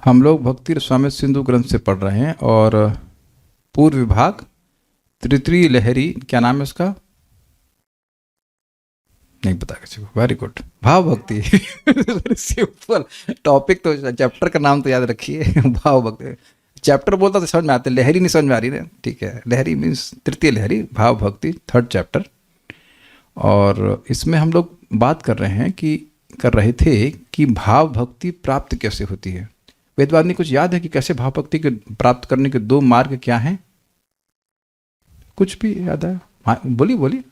हम लोग भक्ति रसामृत सिंधु ग्रंथ से पढ़ रहे हैं और पूर्व विभाग तृतीय लहरी, क्या नाम है उसका, नहीं पता किसी को। वेरी गुड, भाव भक्ति। सिंपल टॉपिक, तो चैप्टर का नाम तो याद रखिए। भाव भक्ति चैप्टर बोलता तो समझ में आते, लहरी नहीं समझ में आ रही ना, ठीक है। लहरी मीन्स तृतीय लहरी, भाव भक्ति, थर्ड चैप्टर। और इसमें हम लोग बात कर रहे थे कि भाव भक्ति प्राप्त कैसे होती है। वेदवादी कुछ याद है कि कैसे भाव भक्ति के प्राप्त करने के दो मार्ग क्या हैं? कुछ भी याद है? हाँ, बोलिए।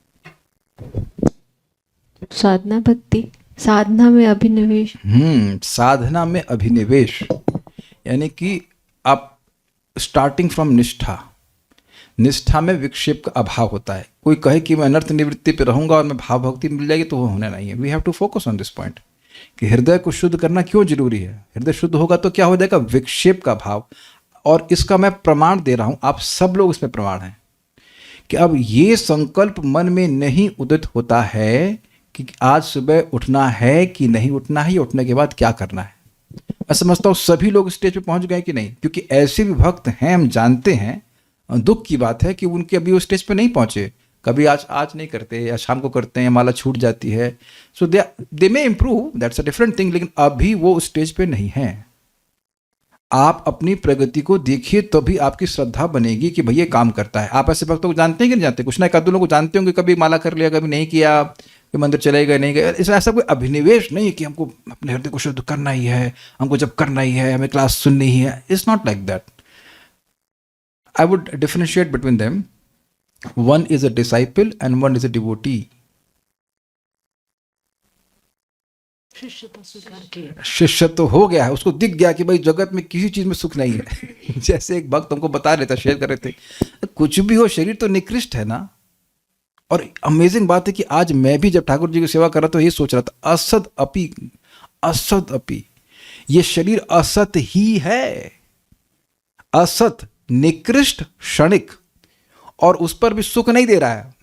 साधना भक्ति, साधना में अभिनिवेश। साधना में अभिनिवेश, यानी कि आप स्टार्टिंग फ्रॉम निष्ठा में विक्षेप का अभाव होता है। कोई कहे कि मैं अनर्थ निवृत्ति पे रहूंगा और मैं भाव भक्ति मिल जाएगी, तो वो होना नहीं है। We have to focus on this point कि हृदय को शुद्ध करना क्यों जरूरी है। हृदय शुद्ध होगा तो क्या हो जाएगा? विक्षेप का भाव। और इसका मैं प्रमाण दे रहा हूं, आप सब लोग इसमें प्रमाण हैं कि अब ये संकल्प मन में नहीं उदित होता है कि आज सुबह उठना है कि नहीं उठना है, या उठने के बाद क्या करना है। मैं समझता हूँ सभी लोग स्टेज पे पहुंच गए कि नहीं, क्योंकि ऐसे भी भक्त हैं, हम जानते हैं। दुख की बात है कि उनके अभी वो स्टेज पे नहीं पहुंचे। कभी आज नहीं करते, या शाम को करते हैं, माला छूट जाती है। So they may improve, that's a different thing, लेकिन अभी वो स्टेज पे नहीं है। आप अपनी प्रगति को देखिए, तभी आपकी श्रद्धा बनेगी कि भैया काम करता है। आप ऐसे भक्तों को जानते हैं कि नहीं जानते? कुछ ना एक आध लोगों को जानते होंगे, कभी माला कर लिया, कभी नहीं किया, कि मंदिर चले गए, नहीं गए। इसमें ऐसा कोई अभिनिवेश नहीं है कि हमको अपने हृदय को शुद्ध करना ही है, हमको जब करना ही है, हमें क्लास सुननी ही है। It's not like that. I would differentiate between them. One is a disciple and one is a devotee. शिष्य तो हो गया है, उसको दिख गया कि भाई जगत में किसी चीज में सुख नहीं है। जैसे एक भक्त हमको बता रहे थे, शेयर कर रहे थे, कुछ भी हो शरीर तो निकृष्ट है ना। और अमेजिंग बात है कि आज मैं भी जब ठाकुर जी की सेवा कर रहा था, ये सोच रहा था, असत अपि, ये शरीर असत ही है। असत, निकृष्ट, क्षणिक, और उस पर भी सुख नहीं दे रहा है।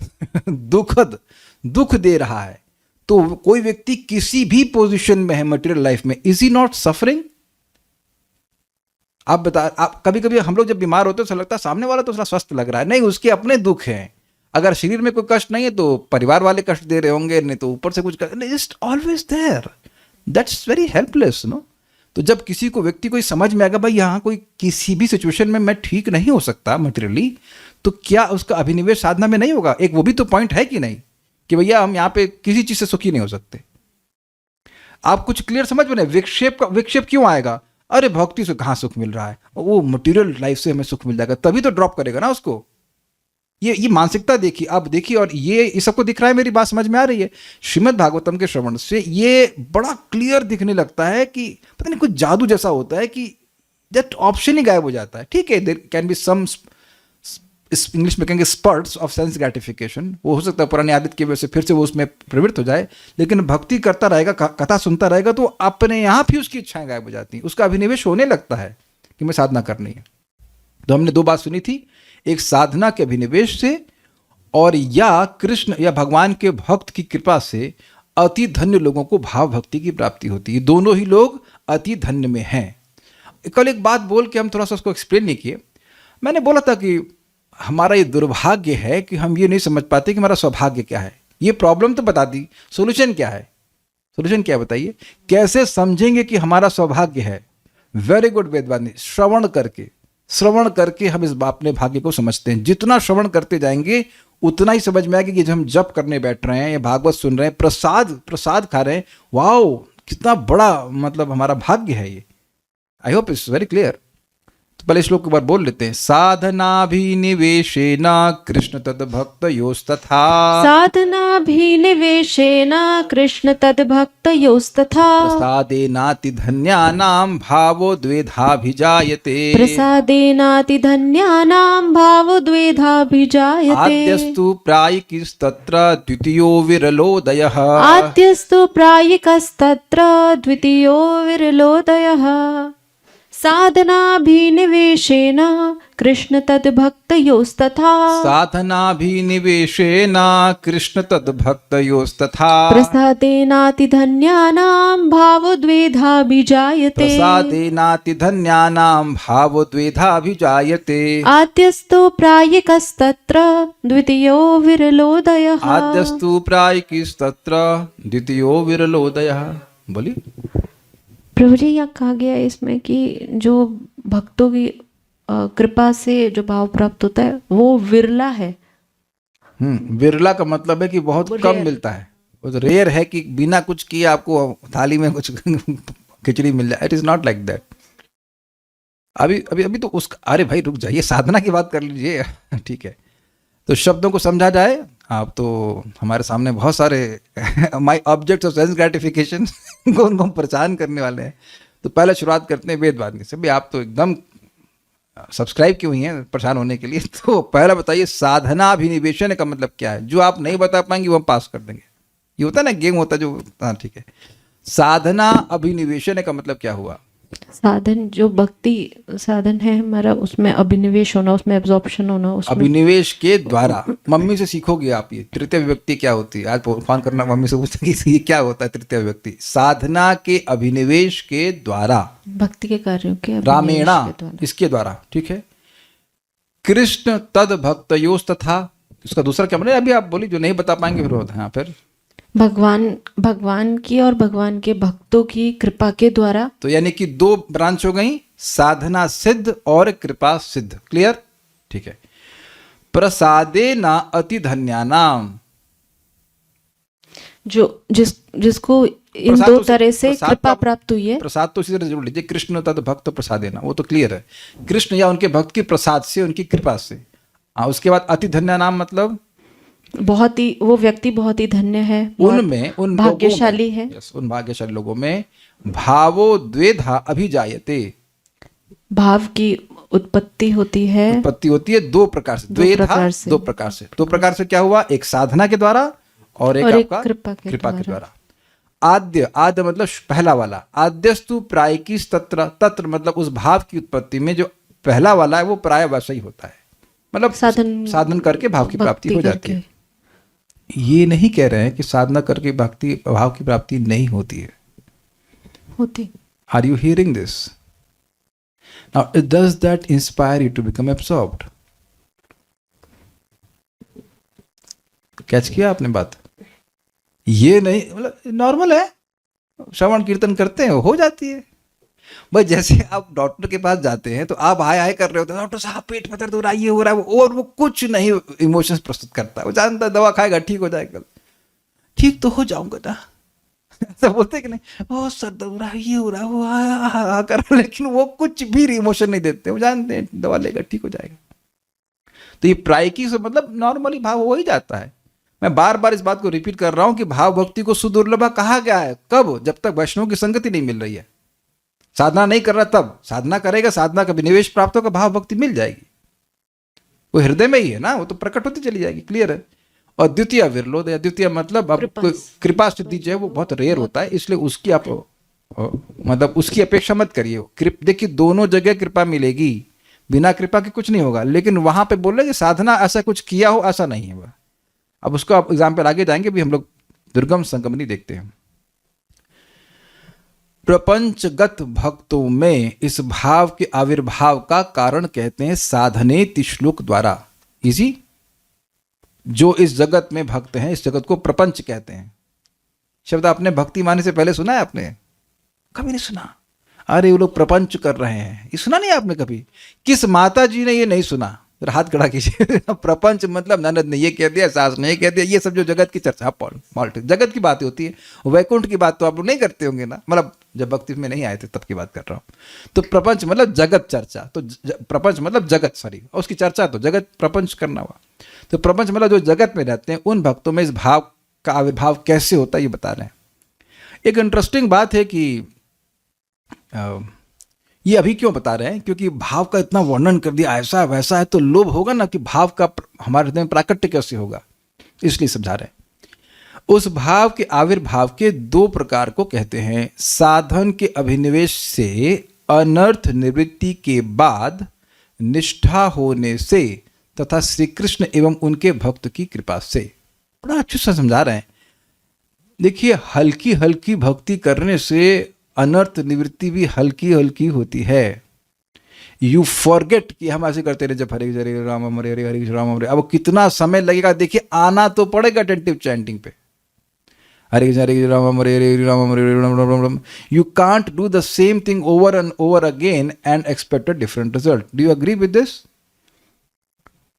दुख दे रहा है। तो कोई व्यक्ति किसी भी पोजीशन में है मटेरियल लाइफ में, इज ही नॉट सफरिंग? आप कभी कभी हम लोग जब बीमार होते हैं तो लगता है सामने वाला तो थोड़ा स्वस्थ लग रहा है, नहीं, उसके अपने दुख हैं। अगर शरीर में कोई कष्ट नहीं है तो परिवार वाले कष्ट दे रहे होंगे, नहीं तो ऊपर से कुछ just always there, that's very helpless no. तो जब किसी को व्यक्ति को समझ में आएगा भाई यहाँ कोई किसी भी सिचुएशन में मैं ठीक नहीं हो सकता मटेरियली, तो क्या उसका अभिनिवेश साधना में नहीं होगा? एक वो भी तो पॉइंट है कि नहीं, कि भैया हम यहाँ पे किसी चीज से सुखी नहीं हो सकते। आप कुछ क्लियर समझ में नहीं, विक्षेप क्यों आएगा? अरे भक्ति से कहाँ सुख मिल रहा है, वो मटेरियल लाइफ से हमें सुख मिल जाएगा, तभी तो ड्रॉप करेगा ना उसको। ये मानसिकता देखिए, आप देखिए, और ये सबको दिख रहा है, मेरी बात समझ में आ रही है? श्रीमद् भागवतम के श्रवण से ये बड़ा क्लियर दिखने लगता है कि पता नहीं कुछ जादू जैसा होता है कि दैट ऑप्शन ही गायब हो जाता है। ठीक है, there can be some, English में कहेंगे स्पर्ट्स ऑफ सेंस ग्रेटिफिकेशन, वो हो सकता है पुरानी आदत की वजह से फिर से वो उसमें प्रवृत्त हो जाए, लेकिन भक्ति करता रहेगा, कथा सुनता रहेगा, तो अपने यहाँ भी उसकी इच्छाएं गायब हो जाती हैं, उसका अभिनिवेश होने लगता है कि मैं साधना करनी है। तो हमने दो बात सुनी थी, एक साधना के अभिनिवेश से, और या कृष्ण या भगवान के भक्त की कृपा से अति धन्य लोगों को भाव भक्ति की प्राप्ति होती है। दोनों ही लोग अति धन्य में हैं। कल एक बात बोल के हम थोड़ा सा उसको एक्सप्लेन नहीं किए। मैंने बोला था कि हमारा ये दुर्भाग्य है कि हम ये नहीं समझ पाते कि हमारा सौभाग्य क्या है। ये प्रॉब्लम तो बता दी, सोल्यूशन क्या है? सोल्यूशन क्या बताइए? कैसे समझेंगे कि हमारा सौभाग्य है? वेरी गुड वेदवादी, श्रवण करके हम इस अपने भाग्य को समझते हैं। जितना श्रवण करते जाएंगे उतना ही समझ में आएगा कि जब हम जप करने बैठ रहे हैं या भागवत सुन रहे हैं, प्रसाद खा रहे हैं, वाओ कितना बड़ा मतलब हमारा भाग्य है ये। I hope it's very clear. तो पहले श्लोक के बार बोल लेते हैं। साधनाभिनिवेशेन कृष्ण तद भक्तयोस्तथा, साधनाभिनिवेशेन कृष्ण तद्भक्तयोस्तथा, प्रसादेनातिधन्यानां भावो द्वेधाभिजायते, प्रसादेनातिधन्यानां भावो द्वेधाभिजायते, आद्यस्तु प्रायिकस्तत्र द्वितीयो विरलोदयः, आद्यस्तु प्रायिकस्तत्र द्वितीयो विरलोदयः। साधनाभिनिवेशेन कृष्ण तद्भक्तयोस्तथा साधनाभिनिवेशेन कृष्ण तद्भक्तयोस्तथा प्रसादेनातिधन्यानां भावोद्वेधाभिजायते प्रसादेनातिधन्यानां भावोद्वेधाभिजायते आद्यस्तु प्रायिकस्तत्र द्वितीयो विरलोदयः आद्यस्तु प्रायिकस्तत्र द्वितीयो विरलोदयः। बोलिए। प्रभु जी यहाँ कहा गया है इसमें कि जो भक्तों की कृपा से जो भाव प्राप्त होता है वो विरला है। विरला का मतलब है कि बहुत कम मिलता है, बहुत रेयर है कि बिना कुछ किए आपको थाली में कुछ खिचड़ी मिल जाए। It is not like that. अभी अभी अभी तो उसका, अरे भाई रुक जाइए, साधना की बात कर लीजिए। ठीक है, तो शब्दों को समझा जाए। आप तो हमारे सामने बहुत सारे माई ऑब्जेक्ट्स ऑफ सेंस ग्रेटिफिकेशन को उनको हम परेशान करने वाले हैं। तो पहले शुरुआत करते हैं वेदवादी से। भाई आप तो एकदम सब्सक्राइब क्यों हुई हैं परेशान होने के लिए। तो पहला बताइए, साधना अभिनिवेशन का मतलब क्या है? जो आप नहीं बता पाएंगे वो हम पास कर देंगे। ये होता है ना, गेम होता है जो। हाँ ठीक है, साधना अभिनिवेशन का मतलब क्या हुआ? साधन, जो भक्ति साधन है हमारा, उसमें अभिनिवेश होना, उसमें एब्जॉर्प्शन होना, उसमें अभिनिवेश के द्वारा। मम्मी से सीखोगे आप ये तृतीय विभक्ति क्या होती है। आज फोन करना मम्मी से पूछना कि ये क्या होता है तृतीय विभक्ति। साधना के अभिनिवेश के द्वारा, भक्ति के कार्यों के अभिनिवेश रामेणा के द्वारा। इसके द्वारा। ठीक है, कृष्ण तद भक्तयोस तथा, इसका दूसरा क्या मतलब? अभी आप बोली, जो नहीं बता पाएंगे फिर। हाँ, फिर भगवान की और भगवान के भक्तों की कृपा के द्वारा। तो यानी कि दो ब्रांच हो गई, साधना सिद्ध और कृपा सिद्ध। क्लियर? ठीक है। प्रसादे ना अति धन्यानाम, जिसको इन दो तरह से कृपा प्राप्त हुई है। प्रसाद तो इसी तरह जरूर लीजिए, कृष्ण तद भक्त प्रसादे ना, वो तो क्लियर है। कृष्ण या उनके भक्त के प्रसाद से, उनकी कृपा से। हाँ, उसके बाद अति धन्यानाम मतलब बहुत ही, वो व्यक्ति बहुत ही धन्य है, उन भाग्यशाली है। उन भाग्यशाली लोगों में भावो द्वेधा अभिजायते, भाव की उत्पत्ति होती है। उत्पत्ति होती है दो प्रकार से, द्वेधा दो प्रकार से। दो प्रकार से क्या हुआ? एक साधना के द्वारा और एक आपका कृपा के द्वारा। आद्य मतलब पहला वाला। आद्यस्तु प्रायिकी तत्र, तत्र मतलब उस भाव की उत्पत्ति में जो पहला वाला है वो प्राय वैसा ही होता है, मतलब साधन करके भाव की प्राप्ति हो जाती है। ये नहीं कह रहे हैं कि साधना करके भक्ति भाव की प्राप्ति नहीं होती है, होती। Are you hearing this? Now does that inspire you to become absorbed? Catch किया आपने बात? ये नहीं, मतलब नॉर्मल है, श्रवण कीर्तन करते हैं हो जाती है। भाई जैसे आप डॉक्टर के पास जाते हैं तो आप हाय हाय कर रहे होते हैं, डॉक्टर साहब पेट में दर्द हो रहा है, ये हो रहा है, और वो कुछ नहीं इमोशंस प्रस्तुत करता है। वो जानता है दवा खाएगा ठीक हो जाएगा, ठीक तो हो जाऊंगा ना। ऐसा बोलते कि नहीं, ओ सर दर्द हो रहा है, ये हो रहा है, वो आ कर, लेकिन वो कुछ भी इमोशन नहीं देते। वो जानते हैं दवा लेगा ठीक हो जाएगा। तो ये प्रायिकी से मतलब नॉर्मली भाव हो ही जाता है। मैं बार बार इस बात को रिपीट कर रहा हूं कि भाव भक्ति को सुदुर्लभ कहा गया है। कब? जब तक वैष्णव की संगति नहीं मिल रही है। साधना नहीं कर रहा तब, साधना करेगा, साधना का विनिवेश प्राप्त होगा, भाव भक्ति मिल जाएगी। वो हृदय में ही है ना, वो तो प्रकट होती चली जाएगी। क्लियर है? और द्वितीय विरलोदय, द्वितीय मतलब अब कृपा सिद्धि जो है वो बहुत रेयर होता है, इसलिए उसकी आप मतलब उसकी अपेक्षा मत करिए। देखिए दोनों जगह कृपा मिलेगी, बिना कृपा के कुछ नहीं होगा। लेकिन वहां पे बोल रहे कि साधना ऐसा कुछ किया हो, ऐसा नहीं है वह। अब उसको आप एग्जाम्पल आगे जाएंगे भी, हम लोग दुर्गम संगमनी देखते हैं। प्रपंचगत भक्तों में इस भाव के आविर्भाव का कारण कहते हैं साधनेति श्लोक द्वारा। इसी जो इस जगत में भक्त हैं, इस जगत को प्रपंच कहते हैं। शब्द आपने भक्ति माने से पहले सुना है? आपने कभी नहीं सुना? अरे वो लोग प्रपंच कर रहे हैं, ये सुना नहीं आपने कभी? किस माता जी ने ये नहीं सुना? हाथ खड़ा कीजिए। प्रपंच मतलब ननद ने ये कह दिया, सास ने ये कह दिया, ये सब जो जगत की चर्चा, पॉलिटिक्स, जगत की बातें होती है। वैकुंठ की बात तो आप लोग नहीं करते होंगे ना, मतलब जब भक्ति में नहीं आए थे तब की बात कर रहा हूँ। तो प्रपंच मतलब जगत चर्चा, तो प्रपंच मतलब जगत, सॉरी, और उसकी चर्चा तो जगत प्रपंच करना हुआ। तो प्रपंच मतलब जो जगत में रहते हैं, उन भक्तों में इस भाव का आविर्भाव कैसे होता है ये बता रहे हैं। एक इंटरेस्टिंग बात है कि ये अभी क्यों बता रहे हैं, क्योंकि भाव का इतना वर्णन कर दिया, ऐसा वैसा है, तो लोभ होगा ना कि भाव का हमारे हृदय में प्राकट्य कैसे होगा, इसलिए समझा रहे हैं। उस भाव के आविर्भाव के दो प्रकार को कहते हैं। साधन के अभिनिवेश से अनर्थ निवृत्ति के बाद निष्ठा होने से तथा श्री कृष्ण एवं उनके भक्त की कृपा से। बड़ा अच्छे से समझा रहे हैं। देखिए, हल्की हल्की भक्ति करने से अनर्थ निवृत्ति भी हल्की हल्की होती है। यू फॉरगेट कि हम ऐसे करते रहे, जब हरे हरे राम हरे हरे हरे राम हरे, अब कितना समय लगेगा देखिए, आना तो पड़ेगा अटेंटिव चैंटिंग पे। Hare Ram Hare Hare Ram Hare Hare Ram Ram Ram. You can't do the same thing over and over again and expect a different result. Do you agree with this?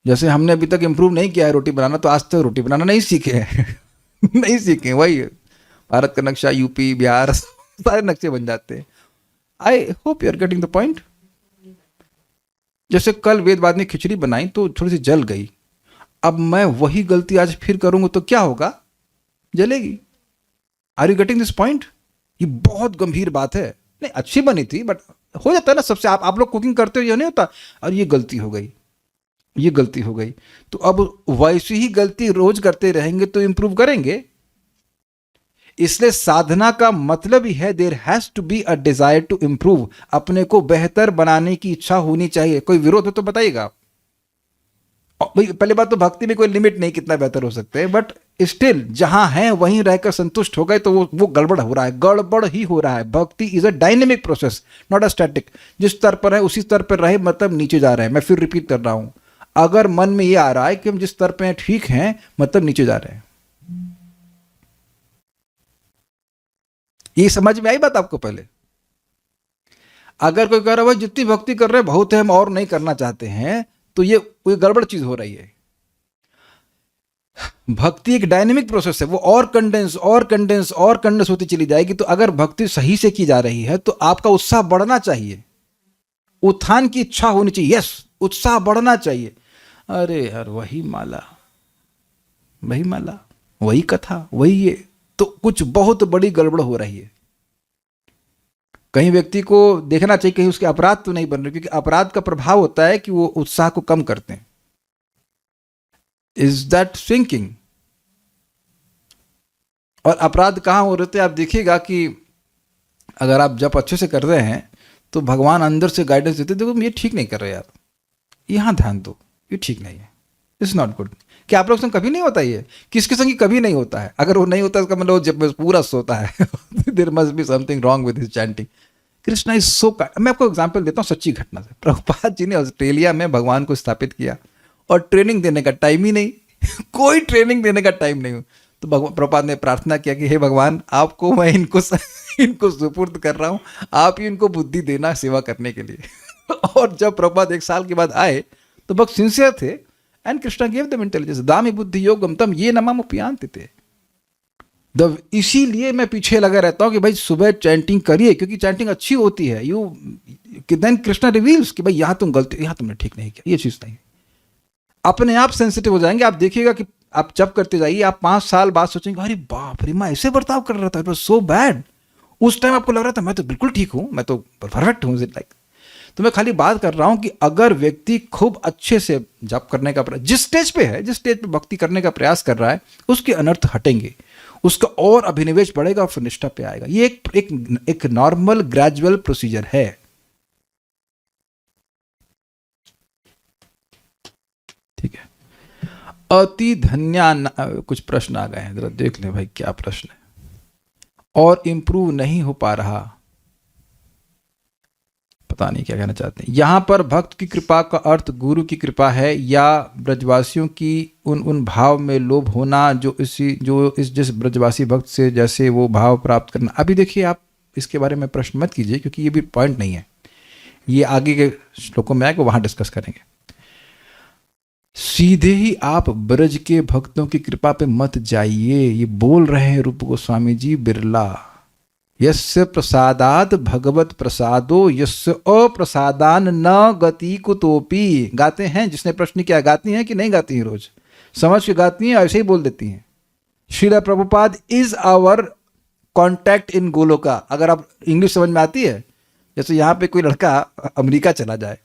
जैसे हमने अभी तक इंप्रूव नहीं किया है रोटी बनाना, तो आज तक रोटी बनाना नहीं सीखे हैं नहीं सीखे, वही है। भारत का नक्शा, यूपी बिहार सारे नक्शे बन जाते हैं। I hope you are getting the point. जैसे कल वेदवाद ने खिचड़ी बनाई तो थोड़ी सी जल गई, अब मैं वही गलती आज फिर करूंगा तो क्या होगा? जलेगी। Are you getting this point? ये बहुत गंभीर बात है। नहीं, अच्छी बनी थी, बट हो जाता है ना सबसे। आप लोग कुकिंग करते हो, ये नहीं होता और ये गलती हो गई, ये गलती हो गई, तो अब वैसी ही गलती रोज करते रहेंगे तो इंप्रूव करेंगे। इसलिए साधना का मतलब ही है there has to be a desire to improve. अपने को बेहतर बनाने की इच्छा होनी चाहिए। कोई विरोध हो तो बताइएगा। भाई, पहली बात तो भक्ति में कोई लिमिट नहीं कितना बेहतर हो सकते हैं, बट स्टिल जहां है वहीं रहकर संतुष्ट हो गए तो वो गड़बड़ हो रहा है, गड़बड़ ही हो रहा है। भक्ति is a dynamic process, not a static. जिस स्तर पर है उसी स्तर पर रहे, मतलब नीचे जा रहे हैं। मैं फिर रिपीट कर रहा हूं, अगर मन में ये आ रहा है कि हम जिस स्तर पे हैं ठीक हैं, मतलब नीचे जा रहे हैं। ये समझ में आई बात आपको? पहले अगर कोई कह रहा है जितनी भक्ति कर रहे हैं बहुत है, हम और नहीं करना चाहते हैं, तो ये कोई गड़बड़ चीज हो रही है। भक्ति एक डायनेमिक प्रोसेस है, वो और कंडेंस और कंडेंस और कंडेंस होती चली जाएगी। तो अगर भक्ति सही से की जा रही है तो आपका उत्साह बढ़ना चाहिए, उत्थान की इच्छा होनी चाहिए। यस, उत्साह बढ़ना चाहिए। अरे यार, वही माला, वही माला, वही कथा, वही ये, तो कुछ बहुत बड़ी गड़बड़ हो रही है। कहीं व्यक्ति को देखना चाहिए कहीं उसके अपराध तो नहीं बन रहे, क्योंकि अपराध का प्रभाव होता है कि वो उत्साह को कम करते हैं। Is that thinking? और अपराध कहाँ हो रहे थे आप देखिएगा कि अगर आप जब अच्छे से कर रहे हैं तो भगवान अंदर से गाइडेंस देते, देखो ये ठीक नहीं कर रहे यार, यहाँ ध्यान दो, ये ठीक नहीं है, इट्स नॉट गुड। क्या आप लोग संग कभी नहीं होता? ये किसके संग कभी नहीं होता है? अगर वो नहीं होता इसका मतलब जब पूरा सोता है there must be something wrong with his chanting. Krishna is so kind. मैं आपको एग्जांपल देता हूँ सच्ची घटना से। प्रभुपाद जी ने ऑस्ट्रेलिया में भगवान को स्थापित किया और ट्रेनिंग देने का टाइम ही नहीं कोई ट्रेनिंग देने का टाइम नहीं। तो प्रभुपाद ने प्रार्थना किया कि हे भगवान, आपको मैं इनको सुपुर्द कर रहा हूँ, आप ही इनको बुद्धि देना सेवा करने के लिए। और जब प्रभुपाद 1 साल के बाद आए तो बहुत सिंसियर थे, and Krishna give them intelligence, दामी बुद्धि योगम तम ये नमः उपयांति थे। इसीलिए मैं पीछे लगा रहता हूँ कि भाई सुबह चैंटिंग करिए, क्योंकि चैंटिंग अच्छी होती है। देन कृष्णा रिवील्स कि भाई यहाँ तुम गलती, यहाँ तुमने ठीक नहीं किया, ये चीज़ नहीं। अपने आप सेंसिटिव हो जाएंगे। आप देखिएगा कि आप जब करते जाइए, आप 5 साल बाद सोचेंगे अरे बाप रे, मैं ऐसे बर्ताव कर रहा था, इट वाज सो बैड। उस टाइम आपको लग रहा था मैं तो बिल्कुल ठीक हूँ, मैं तो परफेक्ट हूँ, लाइक। तो मैं खाली बात कर रहा हूँ कि अगर व्यक्ति खूब अच्छे से जप करने का जिस स्टेज पे है, जिस स्टेज पे भक्ति करने का प्रयास कर रहा है, उसके अनर्थ हटेंगे, उसका और अभिनिवेश बढ़ेगा और फिर निष्ठा पे आएगा। ये एक नॉर्मल ग्रेजुअल प्रोसीजर है। ठीक है। अति धन्या कुछ प्रश्न आ गए हैं, जरा देख लें भाई क्या प्रश्न है। और इंप्रूव नहीं हो पा रहा, पता नहीं क्या कहना चाहते हैं। यहाँ पर भक्त की कृपा का अर्थ गुरु की कृपा है या ब्रजवासियों की उन भाव में लोभ होना जो जिस ब्रजवासी भक्त से जैसे वो भाव प्राप्त करना। अभी देखिए, आप इसके बारे में प्रश्न मत कीजिए, क्योंकि ये भी पॉइंट नहीं है। ये आगे के श्लोकों में आएगा, वहां डिस्कस करेंगे। सीधे ही आप ब्रज के भक्तों की कृपा पे मत जाइए। ये बोल रहे हैं रूप गोस्वामी जी बिरला। यस्य प्रसादात भगवत प्रसादो यस्य अप्रसादान न गति कुतोपि। गाते हैं, जिसने प्रश्न किया, गाती हैं कि नहीं गाती हैं? रोज समझ के गाती हैं, ऐसे ही बोल देती हैं। Srila Prabhupada is our contact in Goloka. अगर आप इंग्लिश समझ में आती है, जैसे यहाँ पे कोई लड़का अमेरिका चला जाए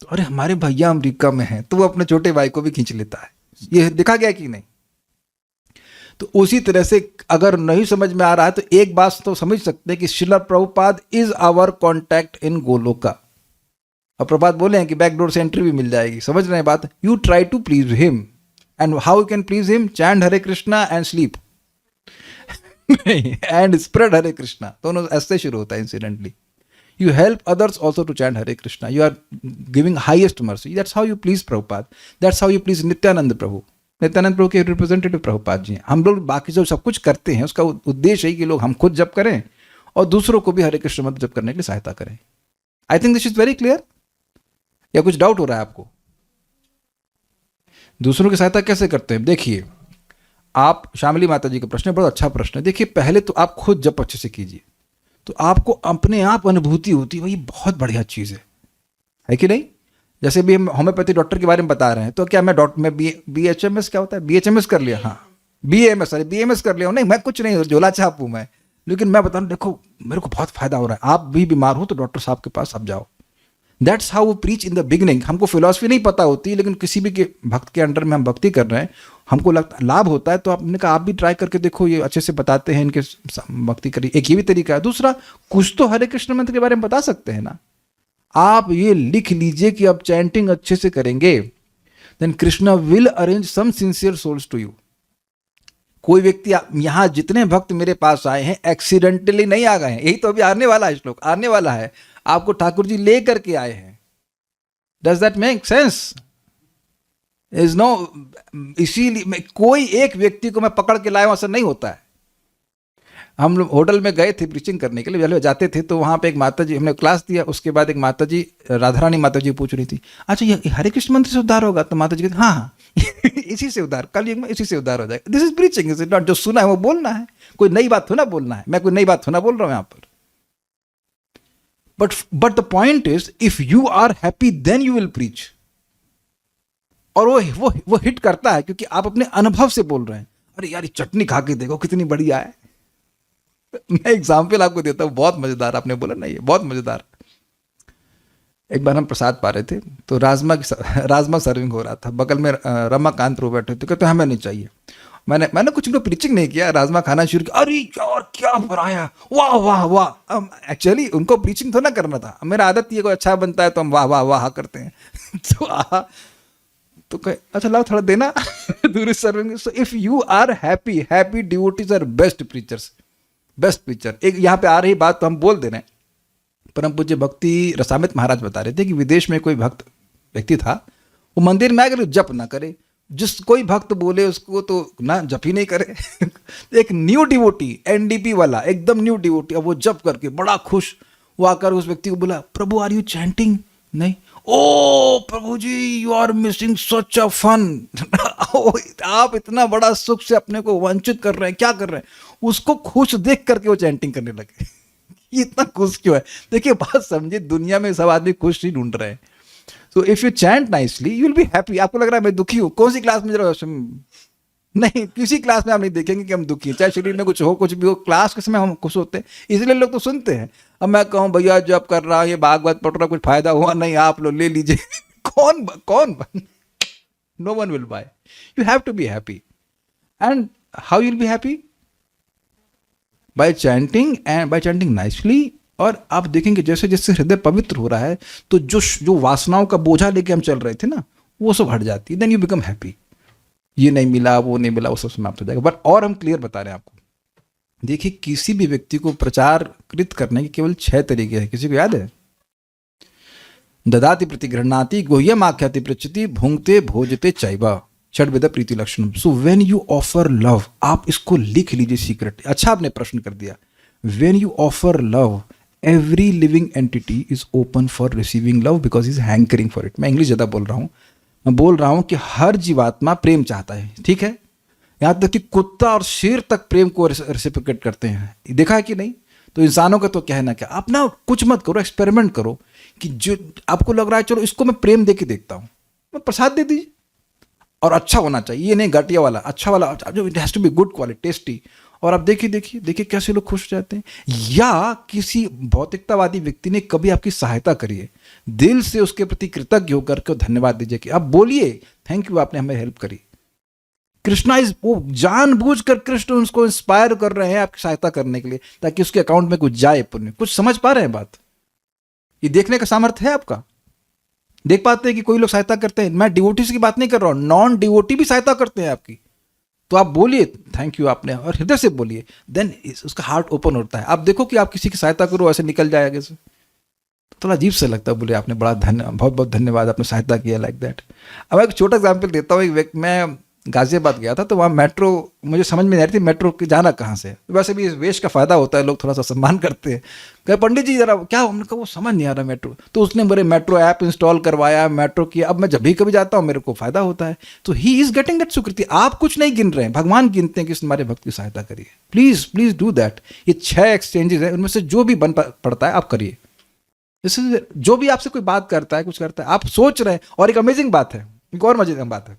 तो अरे हमारे भैया अमेरिका में हैं, तो वो अपने छोटे भाई को भी खींच लेता है। ये देखा गया कि नहीं? तो उसी तरह से अगर नहीं समझ में आ रहा है तो एक बात तो समझ सकते हैं कि Srila Prabhupada is our contact in Goloka. और प्रभुपाद बोले हैं कि बैकडोर से एंट्री भी मिल जाएगी। समझ रहे हैं बात? You try to please him, and how you can please him? Chant Hare Krishna and sleep and spread Hare Krishna. दोनों ऐसे शुरू होता है incidentally. You help others also to chant Hare Krishna. You are giving highest mercy. That's how you please Prabhupada. That's how you please Nityanand Prabhu. Nityananda Prabhu के representative Prabhupada ji हैं। हम लोग बाकी जो सब कुछ करते हैं उसका उद्देश्य है कि लोग हम खुद जप करें और दूसरों को भी हरे कृष्ण मंत्र जप करने के लिए सहायता करें। I think this is very clear. या कुछ डाउट हो रहा है आपको? दूसरों की सहायता कैसे करते हैं? देखिए, आप श्यामली माता जी का प्रश्न बहुत अच्छा प्रश्न है। देखिए, पहले तो आप खुद जप अच्छे से कीजिए, तो आपको अपने आप अनुभूति होती है, वही बहुत बढ़िया चीज़ है कि नहीं? जैसे भी हम होम्योपैथी डॉक्टर के बारे में बता रहे हैं, तो क्या मैं BHMS क्या होता है? BHMS कर लिया, हाँ BMS कर लिया हूँ? नहीं, मैं कुछ नहीं, झोला छाप हूँ मैं। लेकिन मैं बता रहा हूँ, देखो मेरे को बहुत फायदा हो रहा है। आप भी बीमार हो तो डॉक्टर साहब के पास आप जाओ। दैट्स हाउ वो प्रीच इन द बिगिनिंग। हमको फिलॉसफी नहीं पता होती, लेकिन किसी भी के भक्त के अंडर में हम भक्ति कर रहे हैं, हमको लगता लाभ होता है, तो आपने कहा आप भी ट्राई करके देखो, ये अच्छे से बताते हैं, इनके भक्ति करिए। एक ये भी तरीका है। दूसरा, कुछ तो हरे कृष्ण मंत्र के बारे में बता सकते हैं ना। आप ये लिख लीजिए कि आप चैंटिंग अच्छे से करेंगे, then Krishna will arrange some sincere souls to you. कोई व्यक्ति, यहाँ जितने भक्त मेरे पास आए हैं एक्सीडेंटली नहीं आ गए हैं। यही तो अभी आने वाला है, श्लोक आने वाला है। आपको ठाकुर जी ले करके आए हैं। Does that make sense? Is no, इसीलिए कोई एक व्यक्ति को मैं पकड़ के लाया हूं ऐसा नहीं होता है। हम लोग होटल में गए थे प्रीचिंग करने के लिए, पहले जाते थे तो वहाँ पे एक माता जी, हमने क्लास दिया, उसके बाद एक माता जी, राधा रानी माता जी पूछ रही थी, अच्छा ये हरे कृष्ण मंत्र से उद्धार होगा? तो माता जी कहती हाँ हाँ इसी से उद्धार, कल युग में इसी से उद्धार हो जाएगा। This is preaching, is it not? जो सुना है वो बोलना है, कोई नई बात थोड़ा बोलना है। मैं कोई नई बात थोड़ा बोल रहा हूँ यहाँ पर। But the point is, if you are happy then you will preach. और वो हिट करता है क्योंकि आप अपने अनुभव से बोल रहे हैं। अरे यार, ये चटनी खा के देखो कितनी बढ़िया है। मैं एग्जाम्पल आपको देता हूँ, बहुत मजेदार। आपने बोला ना, ये बहुत मजेदार। एक बार हम प्रसाद पा रहे थे, तो राजमा सर्विंग हो रहा था। बगल में रमाकांत प्रभु बैठे थे, कहते हमें नहीं चाहिए। मैंने कुछ प्रीचिंग नहीं किया, राजमा खाना शुरू किया। अरे यार क्या बनाया, वाह वाह वाह। एक्चुअली उनको प्रीचिंग तो ना करना था। मेरा आदत ये, कोई अच्छा बनता है तो हम वाह वाह वाह करते हैं। तो कहे अच्छा लाओ थोड़ा देना दूरी serving. So if you are happy devotees are best preachers, best preacher. एक यहाँ पे आ रही बात तो हम बोल दे रहे हैं। परम पूज्य भक्ति रसामित महाराज बता रहे थे कि विदेश में कोई भक्त व्यक्ति था, वो मंदिर में आकर जप ना करे। जिस कोई भक्त बोले उसको तो ना जप ही नहीं करे। एक न्यू डिवोटी, NDP वाला, एकदम न्यू डिवोटी, अब वो जप करके बड़ा खुश, वो आकर उस व्यक्ति को बोला, प्रभु आर यू चैंटिंग? नहीं। Oh Prabhu ji, you are missing such a fun. आप इतना बड़ा सुख से अपने को वंचित कर रहे हैं, क्या कर रहे हैं? उसको खुश देख करके वो चैंटिंग करने लगे। ये इतना खुश क्यों है? देखिए बात समझिए, दुनिया में सब आदमी खुश ही ढूंढ रहे हैं। सो if you chant nicely you will be happy. आपको लग रहा है मैं दुखी हूं, कौन सी क्लास में जरा नहीं, किसी क्लास में आप नहीं देखेंगे कि हम दुखी हैं। चाहे शरीर में कुछ हो, कुछ भी हो, क्लास के समय हम खुश होते हैं, इसलिए लोग तो सुनते हैं। अब मैं कहूँ भैया जब कर रहा ये भागवत पढ़ रहा, कुछ फायदा हुआ नहीं, आप लोग ले लीजिए। कौन no one will buy. You have to be happy. And how you will be happy? By chanting, and by chanting nicely. और आप देखेंगे जैसे जैसे हृदय पवित्र हो रहा है, तो जो वासनाओं का बोझा लेके हम चल रहे थे ना, वो सब हट जाती है। Then you become happy. ये नहीं मिला, वो नहीं मिला, वो सब समाप्त हो जाएगा। बट और हम क्लियर बता रहे हैं आपको। देखिए, किसी भी व्यक्ति को प्रचारकृत करने के केवल 6 तरीके हैं। किसी को याद है? ददाति प्रतिगृह्णाति, गुह्यम आख्याति पृच्छति, भुंक्ते भोजते चैव, षड्विध प्रीति लक्षणम। So when you offer love, आप इसको लिख लीजिए सीक्रेट। अच्छा आपने प्रश्न कर दिया। When you offer love, every living entity is open for receiving love because is hankering for it. मैं इंग्लिश ज़्यादा बोल रहा हूँ। मैं बोल रहा हूँ कि हर जीवात्मा प्रेम चाहता है, ठीक है? यहाँ तक कि कुत्ता और शेर तक प्रेम को रेसिप्रोकेट करते हैं। देखा है कि नहीं? तो इंसानों का तो कहना क्या। आप ना कुछ मत करो, एक्सपेरिमेंट करो कि जो आपको लग रहा है चलो इसको मैं प्रेम दे के देखता हूँ, मैं प्रसाद दे दीजिए। और अच्छा होना चाहिए, ये नहीं घटिया वाला, अच्छा वाला, जो it has to be good quality, tasty. और आप देखिए कैसे लोग खुश हो जाते हैं। या किसी भौतिकतावादी व्यक्ति ने कभी आपकी सहायता करी है, दिल से उसके प्रति कृतज्ञ होकर के धन्यवाद दीजिए कि आप बोलिए थैंक यू, आपने हमें हेल्प करी। कृष्णा इज, वो जानबूझकर कृष्ण उसको इंस्पायर कर रहे हैं आपकी सहायता करने के लिए, ताकि उसके अकाउंट में कुछ जाए पुण्य। कुछ समझ पा रहे हैं बात? ये देखने का सामर्थ्य है आपका? देख पाते हैं कि कोई लोग सहायता करते हैं? मैं डिवोटीज की बात नहीं कर रहा हूं, नॉन डिवोटी भी सहायता करते हैं आपकी, तो आप बोलिए थैंक यू आपने, और हृदय से बोलिए, देन उसका हार्ट ओपन होता है। आप देखो कि आप किसी की सहायता करो ऐसे निकल जाए आगे से, तो थोड़ा अजीब से लगता है। बोले आपने बड़ा बहुत बहुत धन्यवाद, आपने सहायता किया, लाइक दैट। अब एक छोटा एग्जाम्पल देता हूँ। मैं गाजियाबाद गया था, तो वहाँ मेट्रो मुझे समझ में नहीं आ रही थी मेट्रो की जाना कहाँ से। वैसे भी इस वेश का फ़ायदा होता है, लोग थोड़ा सा सम्मान करते हैं। कहे पंडित जी जरा क्या, हमने कहा वो समझ नहीं आ रहा मेट्रो, तो उसने मेरे मेट्रो ऐप इंस्टॉल करवाया, मेट्रो किया। अब मैं जब भी कभी जाता हूँ मेरे को फ़ायदा होता है। तो ही इज़ गेटिंग दैट सुकृति। आप कुछ नहीं गिन रहे हैं, भगवान गिनते हैं कि हमारे भक्त की सहायता करिए। Please please do that. ये 6 एक्सचेंजेस हैं, उनमें से जो भी बन पड़ता है आप करिए। जैसे जो भी आपसे कोई बात करता है, कुछ करता है, आप सोच रहे हैं। और एक अमेजिंग बात है, एक और मजेदार बात है।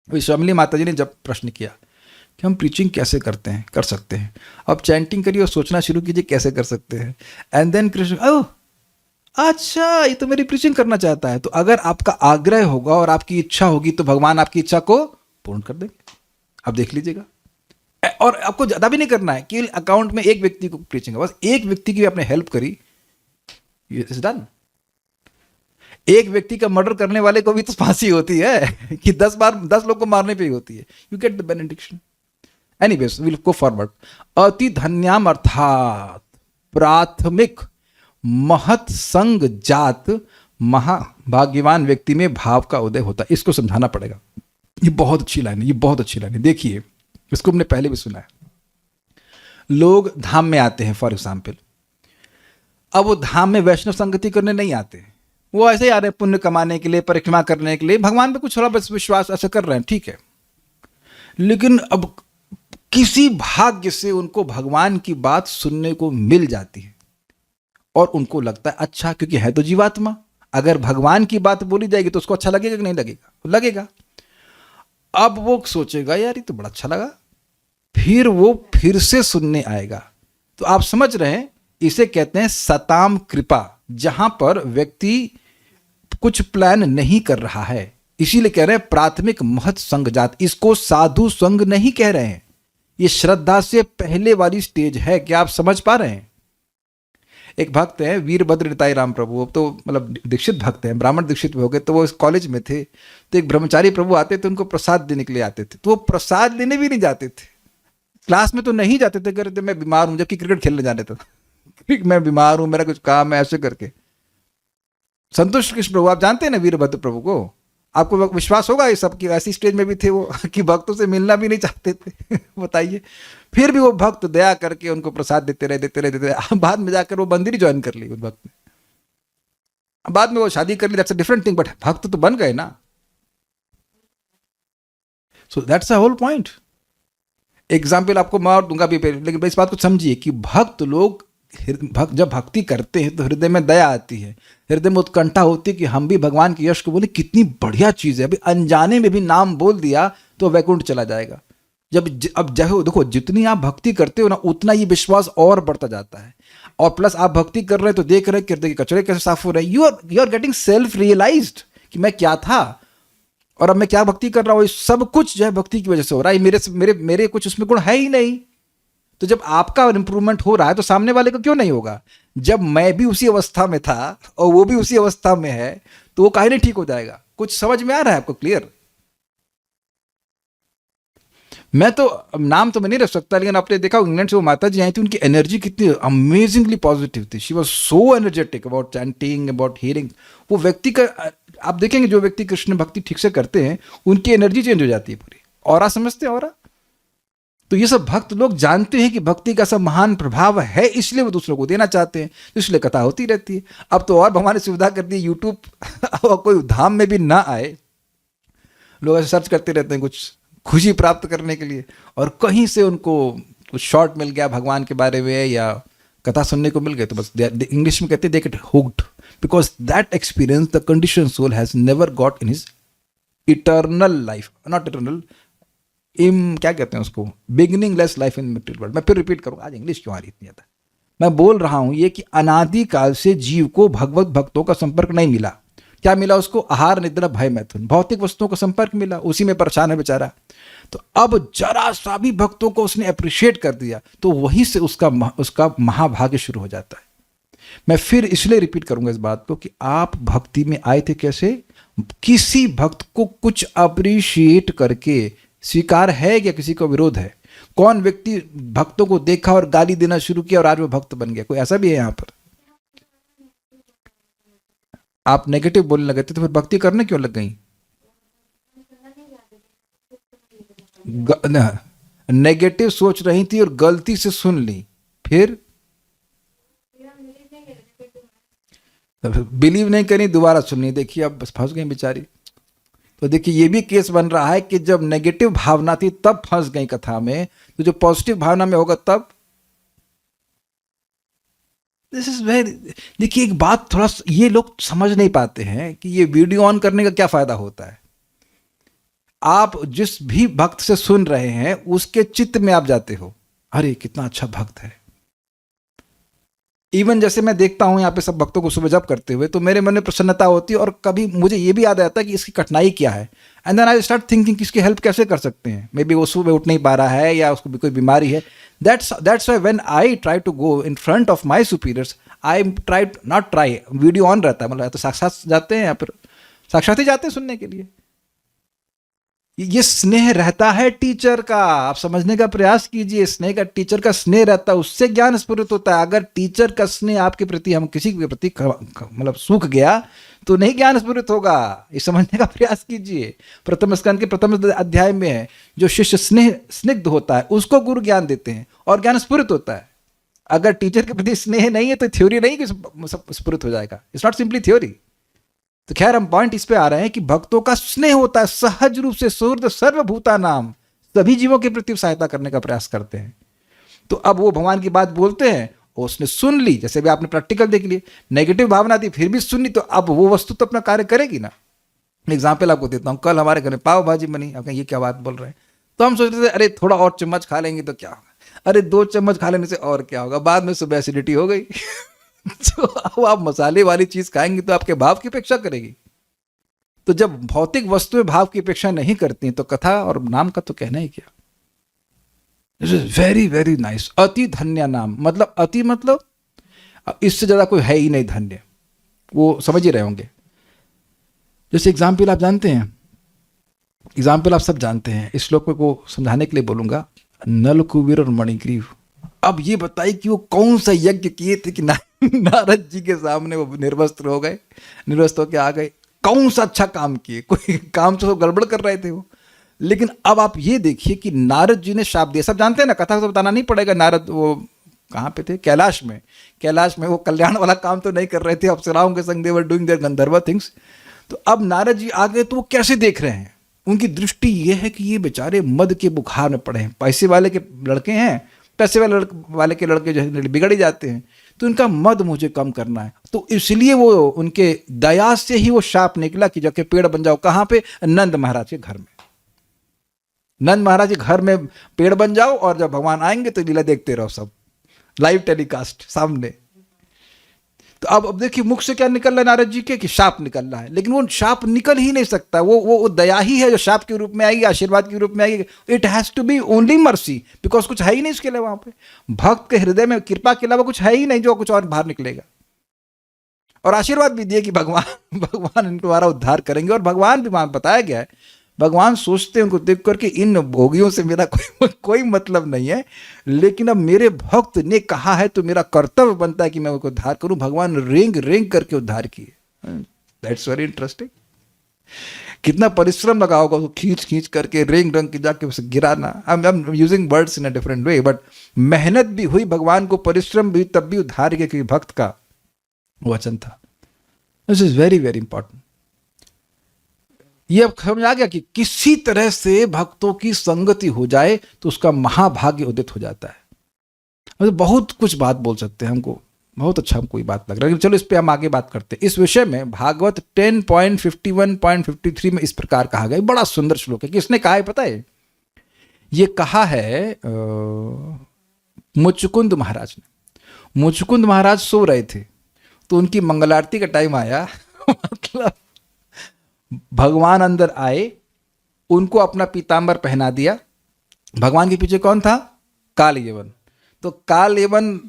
श्यामली माता जी ने जब प्रश्न किया कि हम प्रीचिंग कैसे करते हैं, कर सकते हैं, अब चैंटिंग करिए और सोचना शुरू कीजिए कैसे कर सकते हैं। एंड देन कृष्ण, ओह अच्छा ये तो मेरी प्रीचिंग करना चाहता है। तो अगर आपका आग्रह होगा और आपकी इच्छा होगी तो भगवान आपकी इच्छा को पूर्ण कर देंगे। आप देख लीजिएगा। और आपको ज़्यादा भी नहीं करना है कि अकाउंट में एक व्यक्ति को प्रीचिंग है, बस एक व्यक्ति की आपने हेल्प करी, इज डन। एक व्यक्ति का मर्डर करने वाले को भी तो फांसी होती है कि 10 लोग को मारने पे ही होती है। You get the benediction. Anyways will go forward. अति धन्याम अर्थात प्राथमिक महत संग जात महाभाग्यवान व्यक्ति में भाव का उदय होता है। इसको समझाना पड़ेगा। ये बहुत अच्छी लाइन है, ये बहुत अच्छी लाइन है। देखिए इसको हमने पहले भी सुना है। लोग धाम में आते हैं फॉर एग्जाम्पल, अब वो धाम में वैष्णव संगति करने नहीं आते, वो ऐसे ही आ रहे हैं पुण्य कमाने के लिए, परिक्रमा करने के लिए, भगवान पे कुछ थोड़ा बस विश्वास ऐसे कर रहे हैं, ठीक है। लेकिन अब किसी भाग्य से उनको भगवान की बात सुनने को मिल जाती है और उनको लगता है अच्छा, क्योंकि है तो जीवात्मा, अगर भगवान की बात बोली जाएगी तो उसको अच्छा लगेगा कि नहीं लगेगा? लगेगा। अब वो सोचेगा यार ये तो बड़ा अच्छा लगा, फिर वो फिर से सुनने आएगा। तो आप समझ रहे हैं, इसे कहते हैं सताम कृपा, जहां पर व्यक्ति कुछ प्लान नहीं कर रहा है। इसीलिए कह रहे हैं प्राथमिक महत संग जात। इसको साधु संग नहीं कह रहे हैं, ये श्रद्धा से पहले वाली स्टेज है। क्या आप समझ पा रहे हैं? एक भक्त हैं वीरभद्र निताई राम प्रभु, अब तो मतलब दीक्षित भक्त हैं, ब्राह्मण दीक्षित हो गए। तो वो कॉलेज में थे, तो एक ब्रह्मचारी प्रभु आते थे, उनको प्रसाद देने के लिए आते थे। तो वो प्रसाद लेने भी नहीं जाते थे, क्लास में तो नहीं जाते थे, कहते थे मैं बीमार हूं, जबकि क्रिकेट खेलने जाने था। मैं बीमार हूं, मेरा कुछ काम है, ऐसे करके। संतुष्ट कृष्ण प्रभु, आप जानते हैं ना वीरभद्र प्रभु को, आपको विश्वास होगा ये सब की ऐसी स्टेज में भी थे वो कि भक्तों से मिलना भी नहीं चाहते थे। बताइए, फिर भी वो भक्त दया करके उनको प्रसाद देते रहे। बाद में जाकर वो मंदिर ज्वाइन कर ली उस भक्त ने। बाद में वो शादी कर ली, that's a different thing, but भक्त तो बन गए ना। So that's a whole point. Example आपको मैं और दूंगा भी, लेकिन इस बात को समझिए कि भक्त लोग जब भक्ति करते हैं तो हृदय में दया आती है, हृदय में उत्कंठा होती है कि हम भी भगवान के यश को बोले, कितनी बढ़िया चीज़ है। अभी अनजाने में भी नाम बोल दिया तो वैकुंठ चला जाएगा। अब देखो, जितनी आप भक्ति करते हो ना, उतना ये विश्वास और बढ़ता जाता है। और प्लस आप भक्ति कर रहे हैं तो देख रहे हैं कि हृदय के कचरे कैसे साफ हो रहे हैं। You are getting self realised कि मैं क्या था और अब मैं क्या भक्ति कर रहा हूँ। सब कुछ जो है भक्ति की वजह से हो रहा है। मेरे कुछ उसमें गुण है ही नहीं। तो जब आपका इंप्रूवमेंट हो रहा है तो सामने वाले को क्यों नहीं होगा? जब मैं भी उसी अवस्था में था और वो भी उसी अवस्था में है, तो वो काहे नहीं ठीक हो जाएगा? कुछ समझ में आ रहा है आपको? क्लियर? मैं तो नाम तो मैं नहीं रख सकता, लेकिन आपने देखा इंग्लैंड से वो माता जी आई थी, उनकी एनर्जी कितनी अमेजिंगली पॉजिटिव थी। She was so energetic about chanting, about hearing. वो व्यक्ति का आप देखेंगे, जो व्यक्ति कृष्ण भक्ति ठीक से करते हैं उनकी एनर्जी चेंज हो जाती है पूरी। ऑरा समझते हैं? ऑरा। तो ये सब भक्त लोग जानते हैं कि भक्ति का सब महान प्रभाव है, इसलिए वो दूसरों को देना चाहते हैं, इसलिए कथा होती रहती है। अब तो और भगवान ने सुविधा कर दी, यूट्यूब, और कोई धाम में भी ना आए, लोग ऐसे सर्च करते रहते हैं कुछ खुशी प्राप्त करने के लिए, और कहीं से उनको कुछ शॉर्ट मिल गया भगवान के बारे में या कथा सुनने को मिल गए, तो बस इंग्लिश में कहते हैं they get hooked, because that experience the condition soul has never got in his eternal life, not eternal, क्या कहते हैं उसको, beginningless life in material world. मैं फिर रिपीट करूँ, आज इंग्लिश क्यों आ रही इतनी ज़्यादा? मैं बोल रहा हूँ ये कि अनादि काल से जीव को भगवत भक्तों का संपर्क नहीं मिला, क्या मिला उसको? आहार, निद्रा, भय, मैथुन, भौतिक वस्तुओं का संपर्क मिला, उसी में परेशान है बेचारा। तो अब जरा सा भी भक्तों को उसने अप्रिशिएट कर दिया तो वहीं से उसका महाभाग्य शुरू हो जाता है। मैं फिर इसलिए रिपीट करूंगा इस बात को कि आप भक्ति में आए थे कैसे? किसी भक्त को कुछ अप्रिशिएट करके। स्वीकार है या किसी को विरोध है? कौन व्यक्ति भक्तों को देखा और गाली देना शुरू किया और आज वो भक्त बन गया? कोई ऐसा भी है यहां पर? आप नेगेटिव बोलने लगे थे तो फिर भक्ति करने क्यों लग गई? नेगेटिव सोच रही थी और गलती से सुन ली, फिर बिलीव नहीं करी, दोबारा सुननी, देखिए अब बस फंस गई बेचारी। तो देखिए ये भी केस बन रहा है कि जब नेगेटिव भावना थी तब फंस गई कथा में, तो जो पॉजिटिव भावना में होगा तब। दिस इज वेरी, देखिए एक बात थोड़ा ये लोग समझ नहीं पाते हैं कि ये वीडियो ऑन करने का क्या फायदा होता है। आप जिस भी भक्त से सुन रहे हैं उसके चित्त में आप जाते हो, अरे कितना अच्छा भक्त है। इवन जैसे मैं देखता हूं यहाँ पे सब भक्तों को सुबह जप करते हुए तो मेरे मन में प्रसन्नता होती है और कभी मुझे ये भी याद आता है कि इसकी कठिनाई क्या है। And then I start thinking कि इसकी हेल्प कैसे कर सकते हैं। मे बी वो सुबह उठ नहीं पा रहा है या उसको भी कोई बीमारी है। That's why when I try to go in front of my superiors, I try not try, video on रहता है, मतलब तो साक्षात जाते हैं या फिर साक्षात ही जाते हैं सुनने के लिए। ये स्नेह रहता है टीचर का, आप समझने का प्रयास कीजिए। स्नेह का, टीचर का स्नेह रहता है, उससे ज्ञान स्फुरित होता है। अगर टीचर का स्नेह आपके प्रति, हम किसी के प्रति मतलब सूख गया तो नहीं ज्ञान स्फुरित होगा। ये समझने का प्रयास कीजिए। प्रथम स्कंद के प्रथम अध्याय में है, जो शिष्य स्निग्ध होता है उसको गुरु ज्ञान देते हैं और ज्ञान स्फुरित होता है। अगर टीचर के प्रति स्नेह नहीं है तो थ्योरी नहीं कि स्फुरित हो जाएगा। It's not simply theory. तो खैर हम पॉइंट इस पे आ रहे हैं कि भक्तों का स्नेह होता है सहज रूप से। सुहृद सर्वभूता नाम, सभी जीवों के प्रति सहायता करने का प्रयास करते हैं। तो अब वो भगवान की बात बोलते हैं और उसने सुन ली, जैसे भी आपने प्रैक्टिकल देख लिए, नेगेटिव भावना थी फिर भी सुन ली, तो अब वो वस्तु तो अपना कार्य करेगी ना। एग्जाम्पल आपको देता हूँ, कल हमारे घर में पाव भाजी बनी। आप ये क्या बात बोल रहे हैं? तो हम सोच रहे थे अरे थोड़ा और चम्मच खा लेंगे तो क्या होगा, अरे 2 चम्मच खा लेने से और क्या होगा, बाद में सुबह एसिडिटी हो गई। तो अब आप मसाले वाली चीज खाएंगे तो आपके भाव की अपेक्षा करेगी। तो जब भौतिक वस्तुएं भाव की अपेक्षा नहीं करती तो कथा और नाम का तो कहना ही क्या। This is very very nice. अति धन्य नाम, मतलब अति मतलब इससे ज्यादा कोई है ही नहीं धन्य, वो समझ ही रहे होंगे। जैसे एग्जाम्पल आप जानते हैं, एग्जाम्पल आप सब जानते हैं, इस श्लोक को समझाने के लिए बोलूंगा। नल कुबेर और मणिग्रीव, अब ये बताइए कि वो कौन सा यज्ञ किए थे कि नारद जी के सामने वो निर्वस्त्र हो गए, निर्वस्त्र होकर आ गए। कौन सा अच्छा काम किए? कोई काम तो गड़बड़ कर रहे थे वो। लेकिन अब आप ये देखिए कि नारद जी ने शाप दिया। सब जानते हैं ना, कथा को तो बताना नहीं पड़ेगा। नारद वो कहाँ पे थे? कैलाश में। कैलाश में वो कल्याण वाला काम तो नहीं कर रहे थे, अप्सराओं के संग दे were doing there Gandharva things. तो अब नारद जी आ गए तो वो कैसे देख रहे हैं? उनकी दृष्टि ये है कि ये बेचारे मद के बुखार में पड़े हैं। पैसे वाले के लड़के हैं, पैसे वाले के लड़के जो है बिगड़ ही जाते हैं, तो इनका मद मुझे कम करना है। तो इसलिए वो उनके दया से ही वो शाप निकला कि जाके पेड़ बन जाओ। कहाँ पे? नंद महाराज के घर में। नंद महाराज के घर में पेड़ बन जाओ और जब भगवान आएंगे तो लीला देखते रहो, सब लाइव टेलीकास्ट सामने। तो अब देखिए मुख से क्या निकल रहा है नारद जी के, कि शाप निकल रहा है। लेकिन वो शाप निकल ही नहीं सकता, वो दया ही है जो शाप के रूप में आएगी, आशीर्वाद के रूप में आएगी। It has to be only mercy, because कुछ है ही नहीं इसके लिए। वहां पे भक्त के हृदय में कृपा के अलावा कुछ है ही नहीं जो कुछ और बाहर निकलेगा। और आशीर्वाद भी दिए कि भगवान तुम्हारा उद्धार करेंगे। और भगवान भी वहां बताया गया है, भगवान सोचते हैं उनको देख करके इन भोगियों से मेरा कोई मतलब नहीं है, लेकिन अब मेरे भक्त ने कहा है तो मेरा कर्तव्य बनता है कि मैं उनको उद्धार करूं। भगवान रेंग रेंग करके उद्धार किए। That's very interesting. कितना परिश्रम लगा होगा उसको खींच खींच करके रेंग रेंग के जाके उसे गिराना। I am using words in a different way, but मेहनत भी हुई भगवान को, परिश्रम भी, तब भी उद्धार किया क्योंकि भक्त का वचन था। This is very very important. ये अब समझ आ गया कि किसी तरह से भक्तों की संगति हो जाए तो उसका महाभाग्य उदित हो जाता है। मतलब बहुत कुछ बात बोल सकते हैं, हमको बहुत अच्छा हमको ये बात लग रहा है। चलो इस पे हम आगे बात करते हैं। इस विषय में भागवत 10.51.53 में इस प्रकार कहा गया, बड़ा सुंदर श्लोक है। किसने कहा है पता है? ये कहा है मुचुकुंद महाराज ने। मुचुकुंद महाराज सो रहे थे तो उनकी मंगल आरती का टाइम आया। मतलब भगवान अंदर आए, उनको अपना पीताम्बर पहना दिया। भगवान के पीछे कौन था? काल यवन। तो काल यवन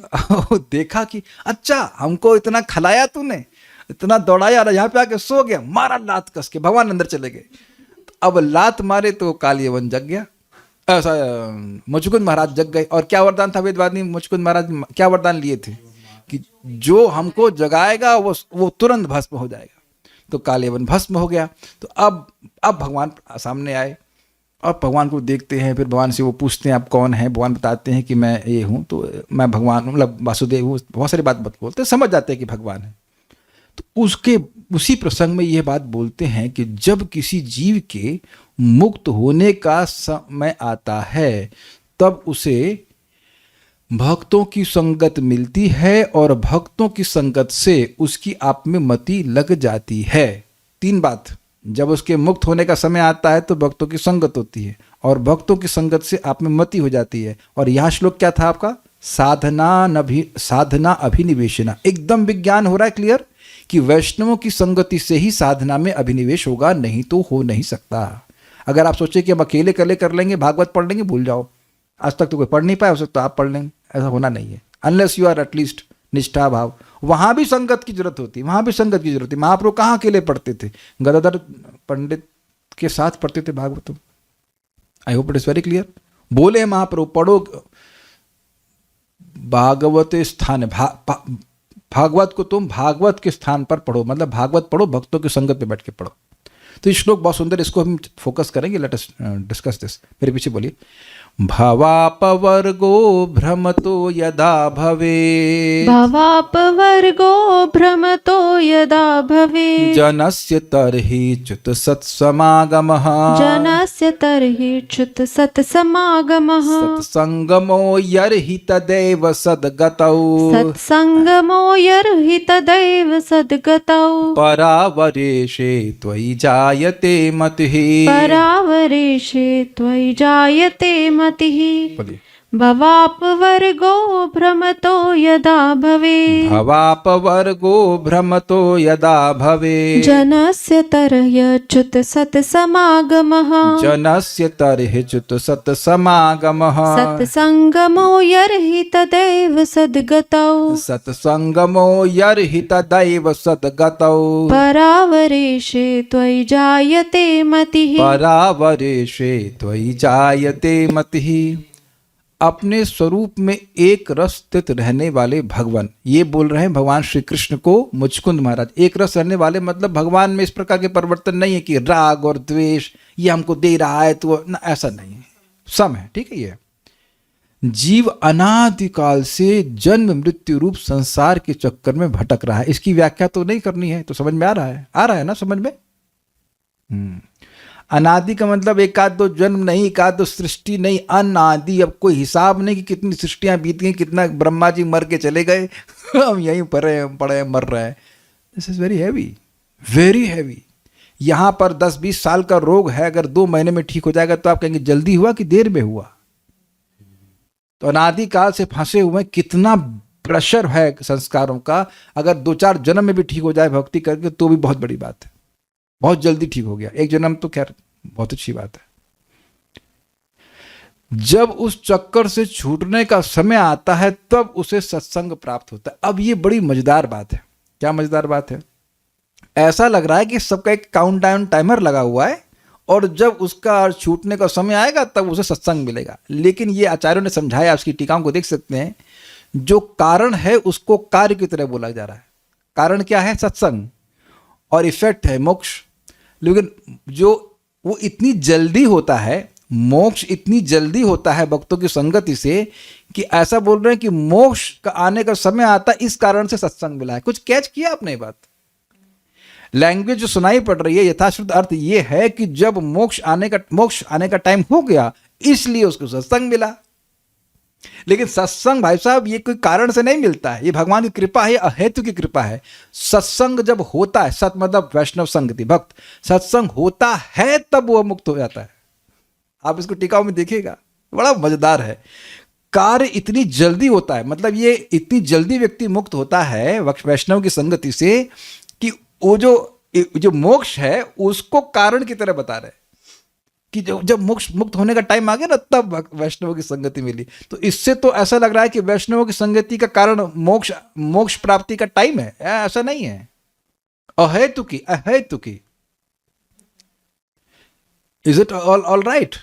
देखा कि अच्छा हमको इतना खिलाया तूने, इतना दौड़ाया, यहाँ पे आके सो गया, मारा लात कस के, भगवान अंदर चले गए। अब लात मारे तो काल यवन जग गया, ऐसा मुचकुंद महाराज जग गए। और क्या वरदान था वेदवादी मुचकुंद महाराज क्या वरदान लिए थे कि जो हमको जगाएगा वो तुरंत भस्म हो जाएगा। तो काल यवन भस्म हो गया। तो अब भगवान सामने आए और भगवान को देखते हैं, फिर भगवान से वो पूछते हैं आप कौन हैं। भगवान बताते हैं कि मैं ये हूँ, तो मैं भगवान मतलब वासुदेव हूँ, बहुत सारी बात बोलते हैं, समझ जाते हैं कि भगवान है। तो उसी प्रसंग में यह बात बोलते हैं कि जब किसी जीव के मुक्त होने का समय आता है तब उसे भक्तों की संगत मिलती है और भक्तों की संगत से उसकी आप में मति लग जाती है। 3 बात, जब उसके मुक्त होने का समय आता है तो भक्तों की संगत होती है और भक्तों की संगत से आप में मति हो जाती है। और यहाँ श्लोक क्या था आपका? साधना अभिनिवेशना। एकदम विज्ञान हो रहा है क्लियर कि वैष्णवों की संगति से ही साधना में अभिनिवेश होगा, नहीं तो हो नहीं सकता। अगर आप सोचे कि हम अकेले कर लेंगे, भागवत पढ़ लेंगे, भूल जाओ। आज तक तो कोई पढ़ नहीं पाया, हो सकता तो आप पढ़ लेंगे, ऐसा होना नहीं है। अनलेस यू आर एटलीस्ट निष्ठा भाव। वहाँ भी संगत की जरूरत होती है, वहाँ भी संगत की जरूरत है। महाप्रभु कहाँ अकेले पढ़ते थे? गदाधर पंडित के साथ पढ़ते थे Bhagavat. I hope it is very clear. बोले महाप्रभु पढ़ो भागवत स्थान, भागवत को तुम भागवत के स्थान पर पढ़ो, मतलब भागवत पढ़ो, भक्तों की संगत में बैठ के पढ़ो। तो ये श्लोक बहुत सुंदर, इसको हम फोकस करेंगे। Let us discuss this. मेरे पीछे बोलिए। भवापवर्गो भ्रमतो यदा भवे, भवापवर्गो भ्रमतो यदा भवे, जनस्य तर्हि च्युत सत्समागमः, जनस्य तर्हि च्युत सत्समागमः, सत्संगमो यर्हि तदेव सद्गतौ, सत्संगमो यर्हि तदैव सद्गतौ, परावरेशे त्वयि जायते मतिः, परावरेशे त्वयि जायते मतिः। बोलिए। भवापवर्गो भ्रमतो यदा भवे, भवापवर्गो भ्रमतो यदा भवे, जनस्य तर्ह्यच्युत सत्समागमः, जनस्य तर्ह्यच्युत सत्समागमः, सत्संगमो यर्हि तदैव सद्गतौ, सत्संगमो यर्हि तदैव सद्गतौ, परावरेशे त्वयि जायते मतिः, परावरेशे त्वयि जायते मतिः। अपने स्वरूप में एक रस स्थित रहने वाले भगवान, ये बोल रहे हैं भगवान श्री कृष्ण को मुचकुंद महाराज। एक रस रहने वाले मतलब भगवान में इस प्रकार के परिवर्तन नहीं है कि राग और द्वेष ये हमको दे रहा है तो ना, ऐसा नहीं है, सम है। ठीक है। ये जीव अनादिकाल से जन्म मृत्यु रूप संसार के चक्कर में भटक रहा है। इसकी व्याख्या तो नहीं करनी है, तो समझ में आ रहा है ना समझ में। अनादि का मतलब एक आध दो जन्म नहीं, एक आध दो सृष्टि नहीं, अनादि। अब कोई हिसाब नहीं कि कितनी सृष्टियां बीत गई, कितना ब्रह्मा जी मर के चले गए, हम यहीं पड़े मर रहे हैं। This is very heavy, very heavy. यहाँ पर 10-20 साल का रोग है, अगर 2 महीने में ठीक हो जाएगा तो आप कहेंगे जल्दी हुआ कि देर में हुआ। तो अनादि काल से फंसे हुए, कितना प्रेशर है संस्कारों का। अगर 2-4 जन्म में भी ठीक हो जाए भक्ति करके तो भी बहुत बड़ी बात है, बहुत जल्दी ठीक हो गया। 1 जन्म तो खैर बहुत अच्छी बात है। जब उस चक्कर से छूटने का समय आता है तब उसे सत्संग प्राप्त होता है। अब ये बड़ी मजेदार बात है। क्या मजेदार बात है? ऐसा लग रहा है कि सबका एक काउंटडाउन टाइमर लगा हुआ है और जब उसका छूटने का समय आएगा तब उसे सत्संग मिलेगा। लेकिन ये आचार्यों ने समझाया, उसकी टीकाओं को देख सकते हैं। जो कारण है उसको कार्य की तरह बोला जा रहा है। कारण क्या है? सत्संग, और इफेक्ट है मोक्ष। लेकिन जो वो इतनी जल्दी होता है, मोक्ष इतनी जल्दी होता है भक्तों की संगति से कि ऐसा बोल रहे हैं कि मोक्ष का आने का समय आता इस कारण से सत्संग मिला है। कुछ कैच किया आपने बात? लैंग्वेज जो सुनाई पड़ रही है, यथाश्रुत अर्थ ये है कि जब मोक्ष आने का टाइम हो गया इसलिए उसको सत्संग मिला। लेकिन सत्संग भाई साहब ये कोई कारण से नहीं मिलता है, ये भगवान की कृपा है, अहेतु की कृपा है। सत्संग जब होता है, सत मतलब वैष्णव संगति, भक्त, सत्संग होता है तब वो मुक्त हो जाता है। आप इसको टीकाओं में देखिएगा, बड़ा मजेदार है। कार्य इतनी जल्दी होता है, मतलब ये इतनी जल्दी व्यक्ति मुक्त होता है वैष्णव की संगति से कि वो जो जो मोक्ष है उसको कारण की तरह बता रहे हैं कि जब मोक्ष मुक्त होने का टाइम आ गया ना, तब वैष्णवों की संगति मिली। तो इससे तो ऐसा लग रहा है कि वैष्णवों की संगति का कारण मोक्ष मोक्ष प्राप्ति का टाइम है। ऐसा नहीं है, अहेतुकी अहेतुकी। Is it all right?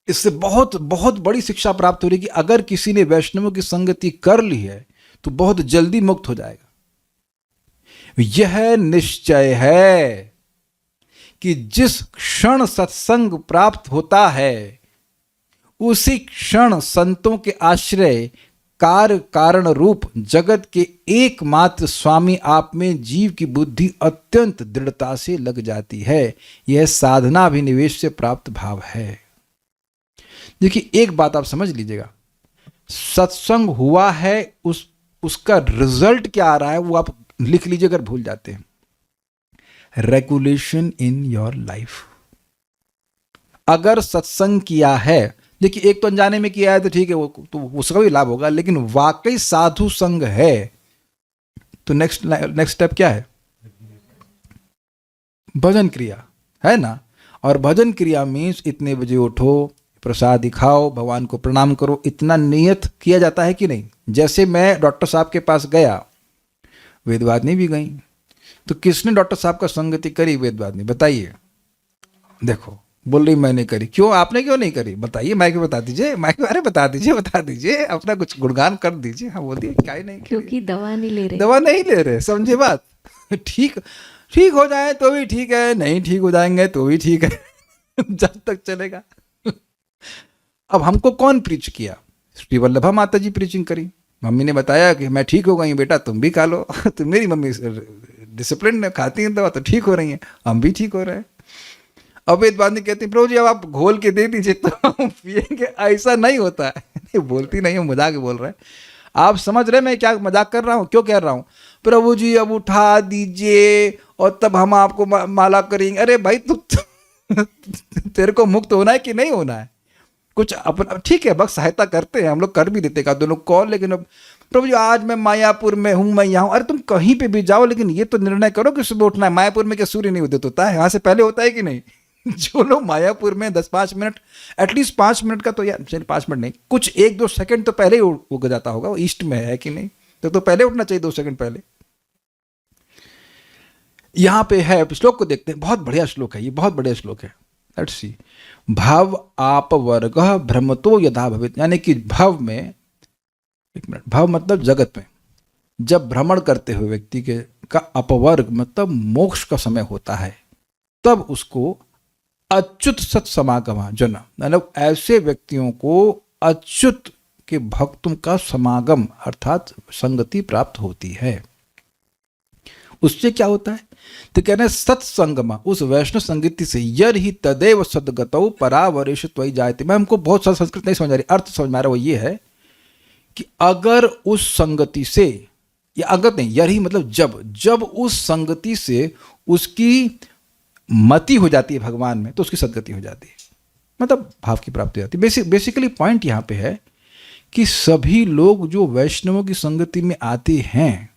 इससे बहुत बहुत बड़ी शिक्षा प्राप्त हो रही है कि अगर किसी ने वैष्णवों की संगति कर ली है तो बहुत जल्दी मुक्त हो जाएगा। यह निश्चय है कि जिस क्षण सत्संग प्राप्त होता है उसी क्षण संतों के आश्रय कार्य कारण रूप जगत के एकमात्र स्वामी आप में जीव की बुद्धि अत्यंत दृढ़ता से लग जाती है। यह साधना अभिनिवेश से प्राप्त भाव है। देखिए, एक बात आप समझ लीजिएगा, सत्संग हुआ है, उसका रिजल्ट क्या आ रहा है वो आप लिख लीजिए अगर भूल जाते हैं। Regulation in your life. अगर सत्संग किया है, देखिए एक तो अनजाने में किया है तो ठीक है, वो तो उसका भी लाभ होगा, लेकिन वाकई साधु संग है तो नेक्स्ट स्टेप क्या है? भजन क्रिया, है ना। और भजन क्रिया मीन्स इतने बजे उठो, प्रसाद खाओ, भगवान को प्रणाम करो, इतना नियत किया जाता है कि नहीं? जैसे मैं डॉक्टर साहब के पास गया, वेदवादिनी भी गई, तो किसने डॉक्टर साहब का संगति करी? वेदवादिनी। बताइए, देखो बोल रही मैंने करी। क्यों, आपने क्यों नहीं करी? बताइए, मैं क्यों बता दीजिए, मैं क्यों, अरे बता दीजिए, अपना कुछ गुणगान कर दीजिए। हाँ बोलिए, क्या ही नहीं, क्योंकि दवा नहीं ले रहे। दवा नहीं ले रहे, समझे बात? ठीक हो जाए तो भी ठीक है, नहीं ठीक हो जाएंगे तो भी ठीक है जब तक चलेगा। अब हमको कौन प्रीच किया? श्री वल्लभा माता जी प्रीचिंग करी। मम्मी ने बताया कि मैं ठीक हो गई, बेटा तुम भी खा लो तो मेरी मम्मी डिसिप्लिन खाती हैं दवा तो ठीक हो रही हैं, हम भी ठीक हो रहे हैं। अब वेदवादिनी कहती प्रभु जी अब आप घोल के दे दीजिए तो हम पिएंगे। ऐसा नहीं होता है। नहीं, बोलती नहीं है, मजाक बोल रहे हैं। आप समझ रहे मैं क्या मजाक कर रहा हूँ, क्यों कह रहा हूँ? प्रभु जी अब उठा दीजिए और तब हम आपको माला करेंगे। अरे भाई तेरे को मुक्त होना है कि नहीं होना है? कुछ अपना ठीक है, बस सहायता करते हैं हम लोग, कर भी देते का दोनों कॉल। लेकिन अब प्रभु जी आज मैं मायापुर में हूँ, मैं यहाँ हूँ। अरे तुम कहीं पे भी जाओ, लेकिन ये तो निर्णय करो कि सुबह उठना है। मायापुर में क्या सूर्य नहीं उदित होता है? यहाँ से पहले होता है कि नहीं? जो लोग मायापुर में 10-5 मिनट, एटलीस्ट 5 मिनट का तो, यार चलिए 5 मिनट नहीं, कुछ 1-2 सेकंड तो पहले ही उग जाता होगा। वो ईस्ट में है कि नहीं? तो पहले उठना चाहिए 2 सेकंड पहले। यहाँ पे है, श्लोक को देखते हैं, बहुत बढ़िया श्लोक है ये, बहुत बढ़िया श्लोक है। Let's see. भव आप वर्ग भ्रमतो यथा भवित, यानी कि भव में, एक मिनट, भव मतलब जगत में जब भ्रमण करते हुए व्यक्ति के का अपवर्ग मतलब मोक्ष का समय होता है, तब उसको अच्युत सत्समागम जन, मतलब ऐसे व्यक्तियों को अच्युत के भक्तों का समागम अर्थात संगति प्राप्त होती है। उससे क्या होता है? तो कह रहे हैं सत्संगमा, उस वैष्णव संगति से, यर ही तदेव सदगतौ परावरेश त्वयि जायते। मैं हमको बहुत सारा संस्कृत नहीं समझ आ रही, अर्थ समझ में आ रहा, वो ये है कि अगर उस संगति से, या अगर नहीं, यर ही मतलब जब उस संगति से उसकी मति हो जाती है भगवान में, तो उसकी सदगति हो जाती है, मतलब भाव की प्राप्ति हो जाती है। बेसिकली पॉइंट यहाँ पे है कि सभी लोग जो वैष्णवों की संगति में आते हैं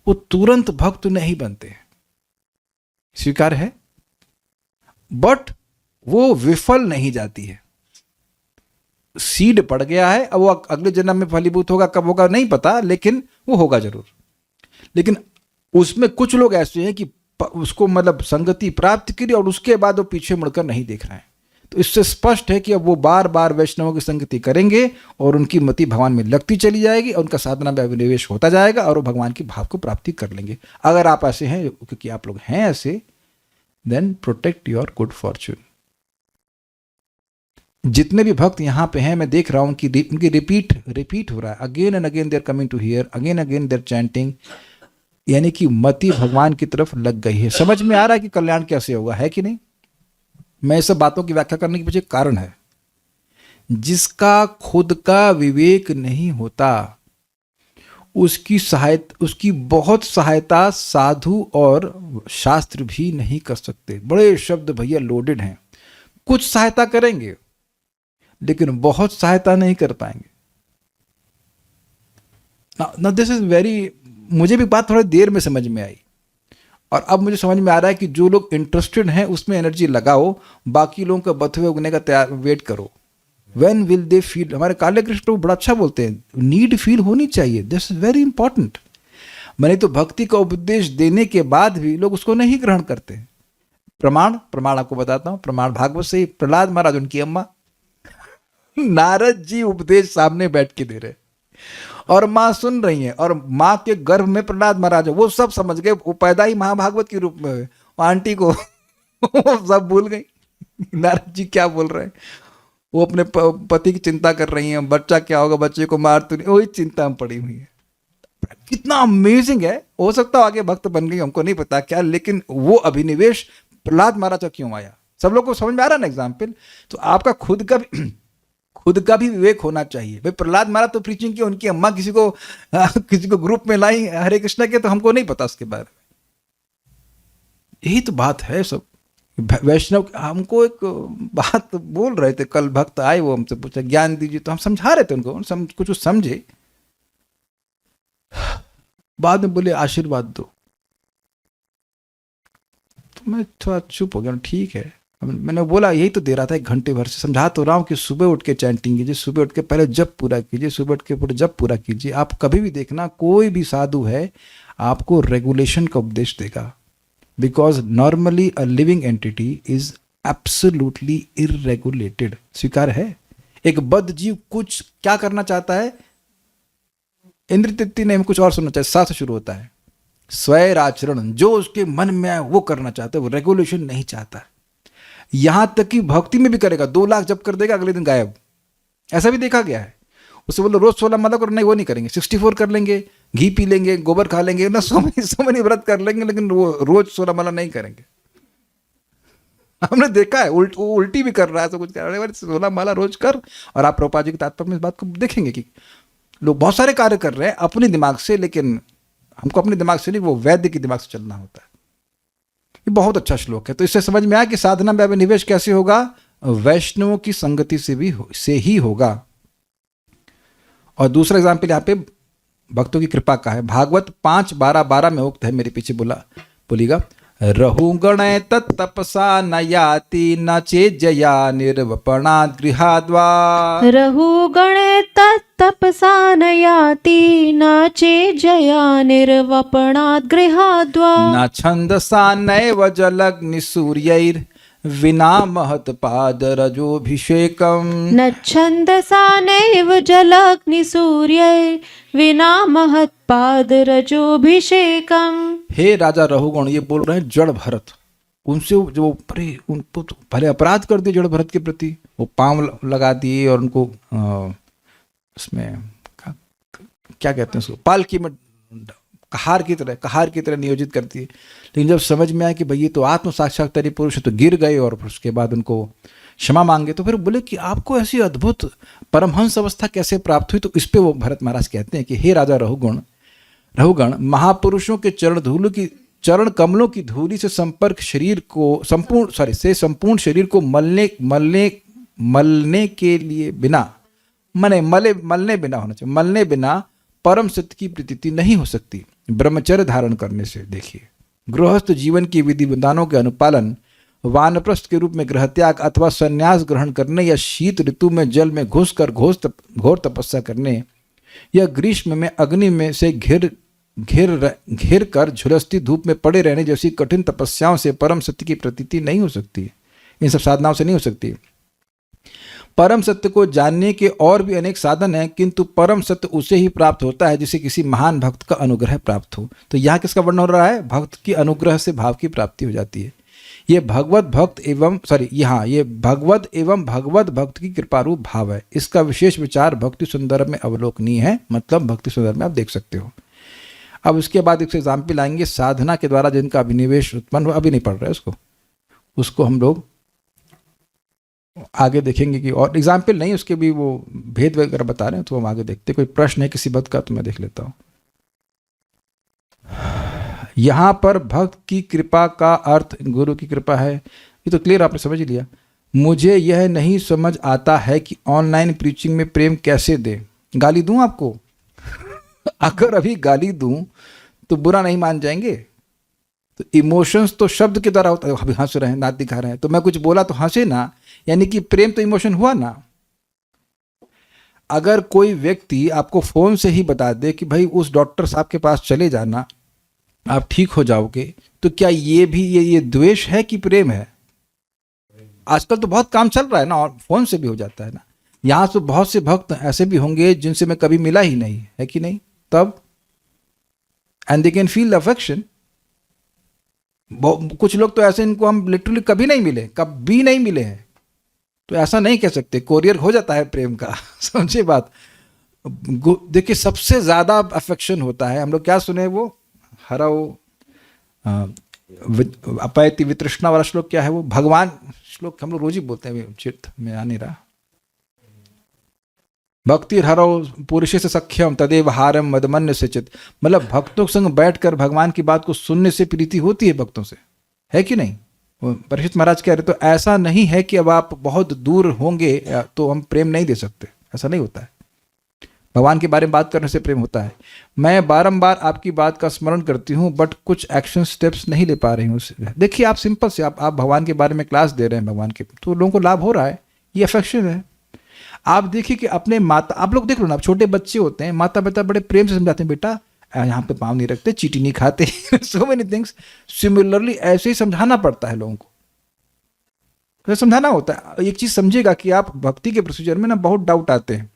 वो तुरंत भक्त नहीं बनते, स्वीकार है, बट वो विफल नहीं जाती है। सीड पड़ गया है, अब वो अगले जन्म में फलीभूत होगा, कब होगा नहीं पता, लेकिन वो होगा जरूर। लेकिन उसमें कुछ लोग ऐसे हैं कि उसको मतलब संगति प्राप्त करी और उसके बाद वो पीछे मुड़कर नहीं देख रहे हैं। तो इससे स्पष्ट है कि अब वो बार बार वैष्णवों की संगति करेंगे और उनकी मति भगवान में लगती चली जाएगी और उनका साधना में अभिनिवेश होता जाएगा और वो भगवान की भाव को प्राप्ति कर लेंगे। अगर आप ऐसे हैं, क्योंकि आप लोग हैं ऐसे, then protect your good fortune. जितने भी भक्त यहाँ पे हैं, मैं देख रहा हूँ कि उनकी रिपीट हो रहा है, again and again they're coming to here, again again they're chanting, यानी कि मति भगवान की तरफ लग गई है। समझ में आ रहा है कि कल्याण कैसे होगा, है कि नहीं? मैं सब बातों की व्याख्या करने के पीछे कारण है, जिसका खुद का विवेक नहीं होता उसकी बहुत सहायता साधु और शास्त्र भी नहीं कर सकते। बड़े शब्द भैया लोडेड हैं, कुछ सहायता करेंगे लेकिन बहुत सहायता नहीं कर पाएंगे। ना दिस इज वेरी, मुझे भी बात थोड़ी देर में समझ में आई। और अब मुझे समझ में आ रहा है कि जो लोग इंटरेस्टेड हैं उसमें एनर्जी लगाओ, बाकी लोगों का बथुए उगने का तैयार वेट करो। व्हेन विल दे फील, हमारे काले कृष्ण तो बड़ा अच्छा बोलते हैं, नीड फील होनी चाहिए, दिस इज वेरी इंपॉर्टेंट। मैंने तो भक्ति का उपदेश देने के बाद भी लोग उसको नहीं ग्रहण करते। प्रमाण आपको बताता हूँ, प्रमाण भागवत से ही। प्रहलाद महाराज उनकी अम्मा, नारद जी उपदेश सामने बैठ के दे रहे और माँ सुन रही है, और माँ के गर्भ में प्रहलाद महाराज है, वो सब समझ गए, वो पैदा ही महाभागवत के रूप में हुए। वो आंटी को वो सब भूल गई नारद जी क्या बोल रहे हैं। वो अपने पति की चिंता कर रही हैं, बच्चा क्या होगा, बच्चे को मार तो नहीं, वही चिंता में पड़ी हुई है। कितना अमेजिंग है। हो सकता है आगे भक्त बन गई, हमको नहीं पता क्या, लेकिन वो अभिनिवेश प्रहलाद महाराज का क्यों आया, सब लोग को समझ में आ रहा है ना एग्जाम्पल। तो आपका खुद का भी विवेक होना चाहिए। भाई प्रहलाद महाराज तो प्रीचिंग की, उनकी अम्मा किसी को ग्रुप में लाई हरे कृष्णा के, तो हमको नहीं पता उसके बारे में। यही तो बात है सब। वैष्णव हमको एक बात बोल रहे थे कल, भक्त आए, वो हमसे पूछा ज्ञान दीजिए, तो हम समझा रहे थे उनको, कुछ समझे, बाद में बोले आशीर्वाद दो। तो मैं थोड़ा चुप हो गया, ठीक है। मैंने बोला यही तो दे रहा था, 1 घंटे भर से समझा तो रहा हूँ कि सुबह उठ के चैंटिंग कीजिए, सुबह उठ के पहले जप पूरा कीजिए, सुबह उठ के पूरे जप पूरा कीजिए। आप कभी भी देखना, कोई भी साधु है आपको रेगुलेशन का उपदेश देगा, because normally a living entity is absolutely irregulated. स्वीकार है। एक बद्ध जीव कुछ क्या करना चाहता है, इंद्र तृप्ति नहीं, कुछ और सुनना चाहिए, साथ शुरू होता है स्वैर आचरण, जो उसके मन में आए वो करना चाहता है, वो रेगुलेशन नहीं चाहता। यहां तक कि भक्ति में भी करेगा, 2 लाख जप कर देगा, अगले दिन गायब। ऐसा भी देखा गया है। उससे बोलो रोज 16 माला करो, नहीं वो नहीं करेंगे, 64 कर लेंगे, घी पी लेंगे, गोबर खा लेंगे ना, सो मनी व्रत कर लेंगे, लेकिन वो रोज 16 माला नहीं करेंगे। हमने देखा है, उल्टी भी कर रहा है, तो कुछ कर रहा है, 16 माला रोज कर। और आप प्रभुपाद जी के तात्पर्य में इस बात को देखेंगे कि लोग बहुत सारे कार्य कर रहे हैं अपने दिमाग से, लेकिन हमको अपने दिमाग से नहीं, वो वैद्य के दिमाग से चलना होता है। ये बहुत अच्छा श्लोक है। तो इससे समझ में आया कि साधना में अभिनिवेश कैसे होगा, वैष्णवों की संगति से ही होगा। और दूसरा एग्जाम्पल यहाँ पे भक्तों की कृपा का है। भागवत 5:12 में उक्त है, मेरे पीछे बोलिएगा, रहु गण तत्तपसा न याति न चेज्जया निर्वपणात् गृहाद्वा। रहु गण तत्तपसा न याति न चेज्जया निर्वपणात् गृहाद्वा। न छन्दसा नैव जलग्निसूर्यैर् विना महत्पाद रजोभिषेकम। न छन्दसा नैव जलग्निसूर्यै विना महत्पाद रजोभिषेकम। हे राजा रहुगण, ये बोल रहे हैं जड़ भरत, उनसे जो उनको तो भले अपराध कर दिए जड़ भरत के प्रति, वो पांव लगा दिए और उनको उसमें क्या कहते हैं उसको, पालकी में कहार की तरह नियोजित करती है। लेकिन जब समझ में आया कि भाई ये तो आत्म साक्षात्कारी पुरुष है, तो गिर गए और उसके बाद उनको क्षमा मांगे। तो फिर बोले कि आपको ऐसी अद्भुत परमहंस अवस्था कैसे प्राप्त हुई। तो इस पे वो भरत महाराज कहते हैं कि हे राजा रहुगण, महापुरुषों के चरण कमलों की धूली से संपर्क शरीर को संपूर्ण शरीर को मलने के लिए बिना मलने बिना परम सत्य की प्रतीति नहीं हो सकती। ब्रह्मचर्य धारण करने से, देखिए, गृहस्थ जीवन की विधि विधानों के अनुपालन, वानप्रस्थ के रूप में गृहत्याग अथवा संन्यास ग्रहण करने, या शीत ऋतु में जल में घुसकर घोर तपस्या करने, या ग्रीष्म में अग्नि में से घिर कर झुलसती धूप में पड़े रहने जैसी कठिन तपस्याओं से परम सत्य की प्रतीति नहीं हो सकती। इन सब साधनाओं से नहीं हो सकती। परम सत्य को जानने के और भी अनेक साधन हैं, किंतु परम सत्य उसे ही प्राप्त होता है जिसे किसी महान भक्त का अनुग्रह प्राप्त हो। तो यहाँ किसका वर्णन हो रहा है, भक्त की अनुग्रह से भाव की प्राप्ति हो जाती है। ये भगवत भगवत भक्त की कृपारूप भाव है। इसका विशेष विचार भक्ति संदर्भ में अवलोकनीय है, मतलब भक्ति संदर्भ में आप देख सकते हो। अब उसके बाद एक एग्जाम्पल आएंगे, साधना के द्वारा जिनका अभिनिवेश उत्पन्न हुआ, अभी नहीं पढ़ रहे उसको हम लोग आगे देखेंगे कि, और एग्जाम्पल नहीं, उसके भी वो भेद वगैरह बता रहे हैं, तो हम आगे देखते। कोई प्रश्न है किसी भक्त का तो मैं देख लेता हूँ। यहाँ पर भक्त की कृपा का अर्थ गुरु की कृपा है, ये तो क्लियर आपने समझ लिया। मुझे यह नहीं समझ आता है कि ऑनलाइन प्रीचिंग में प्रेम कैसे दे। गाली दूं आपको? अगर अभी गाली दूं तो बुरा नहीं मान जाएंगे? तो इमोशंस तो शब्द के द्वारा होता है, अभी हंस रहे हैं, दांत दिखा रहे हैं, तो मैं कुछ बोला तो हंसे ना, यानी कि प्रेम तो इमोशन हुआ ना। अगर कोई व्यक्ति आपको फोन से ही बता दे कि भाई उस डॉक्टर साहब के पास चले जाना, आप ठीक हो जाओगे, तो क्या ये भी ये द्वेष है कि प्रेम है? आजकल तो बहुत काम चल रहा है ना, और फोन से भी हो जाता है ना। यहाँ से बहुत से भक्त ऐसे भी होंगे जिनसे मैं कभी मिला ही नहीं, है कि नहीं? तब and they can feel affection. कुछ लोग तो ऐसे, इनको हम लिटरली कभी नहीं मिले, कभी नहीं मिले हैं, तो ऐसा नहीं कह सकते, कोरियर हो जाता है प्रेम का। समझिए बात। देखिए सबसे ज्यादा अफेक्शन होता है, हम लोग क्या सुने वो हरओ अपैति वितृष्णा वाला श्लोक, क्या है वो? भगवान श्लोक हम लोग रोज ही बोलते हैं, चित्त में आ नहीं रहा। भक्ति हरौ पुरुष से सख्यम तदेव हारम मदमन्य से चित, मतलब भक्तों के संग बैठकर भगवान की बात को सुनने से प्रीति होती है भक्तों से, है कि नहीं? परीक्षित महाराज कह रहे, तो ऐसा नहीं है कि अब आप बहुत दूर होंगे तो हम प्रेम नहीं दे सकते, ऐसा नहीं होता है। भगवान के बारे में बात करने से प्रेम होता है। मैं बारंबार आपकी बात का स्मरण करती हूँ, बट कुछ एक्शन स्टेप्स नहीं ले पा रही हूँ। देखिए आप सिंपल से, आप भगवान के बारे में क्लास दे रहे हैं भगवान के, तो लोगों को लाभ हो रहा है, ये अफेक्शन है। आप देखिए कि अपने माता, आप लोग देख लो ना, छोटे बच्चे होते हैं, माता पिता बड़े प्रेम से समझाते हैं, बेटा यहाँ पे पाँव नहीं रखते, चीटी नहीं खाते, सो मेनी थिंग्स। सिमिलरली ऐसे ही समझाना पड़ता है लोगों को, तो समझाना होता है। एक चीज समझिएगा कि आप भक्ति के प्रोसीजर में ना बहुत डाउट आते हैं,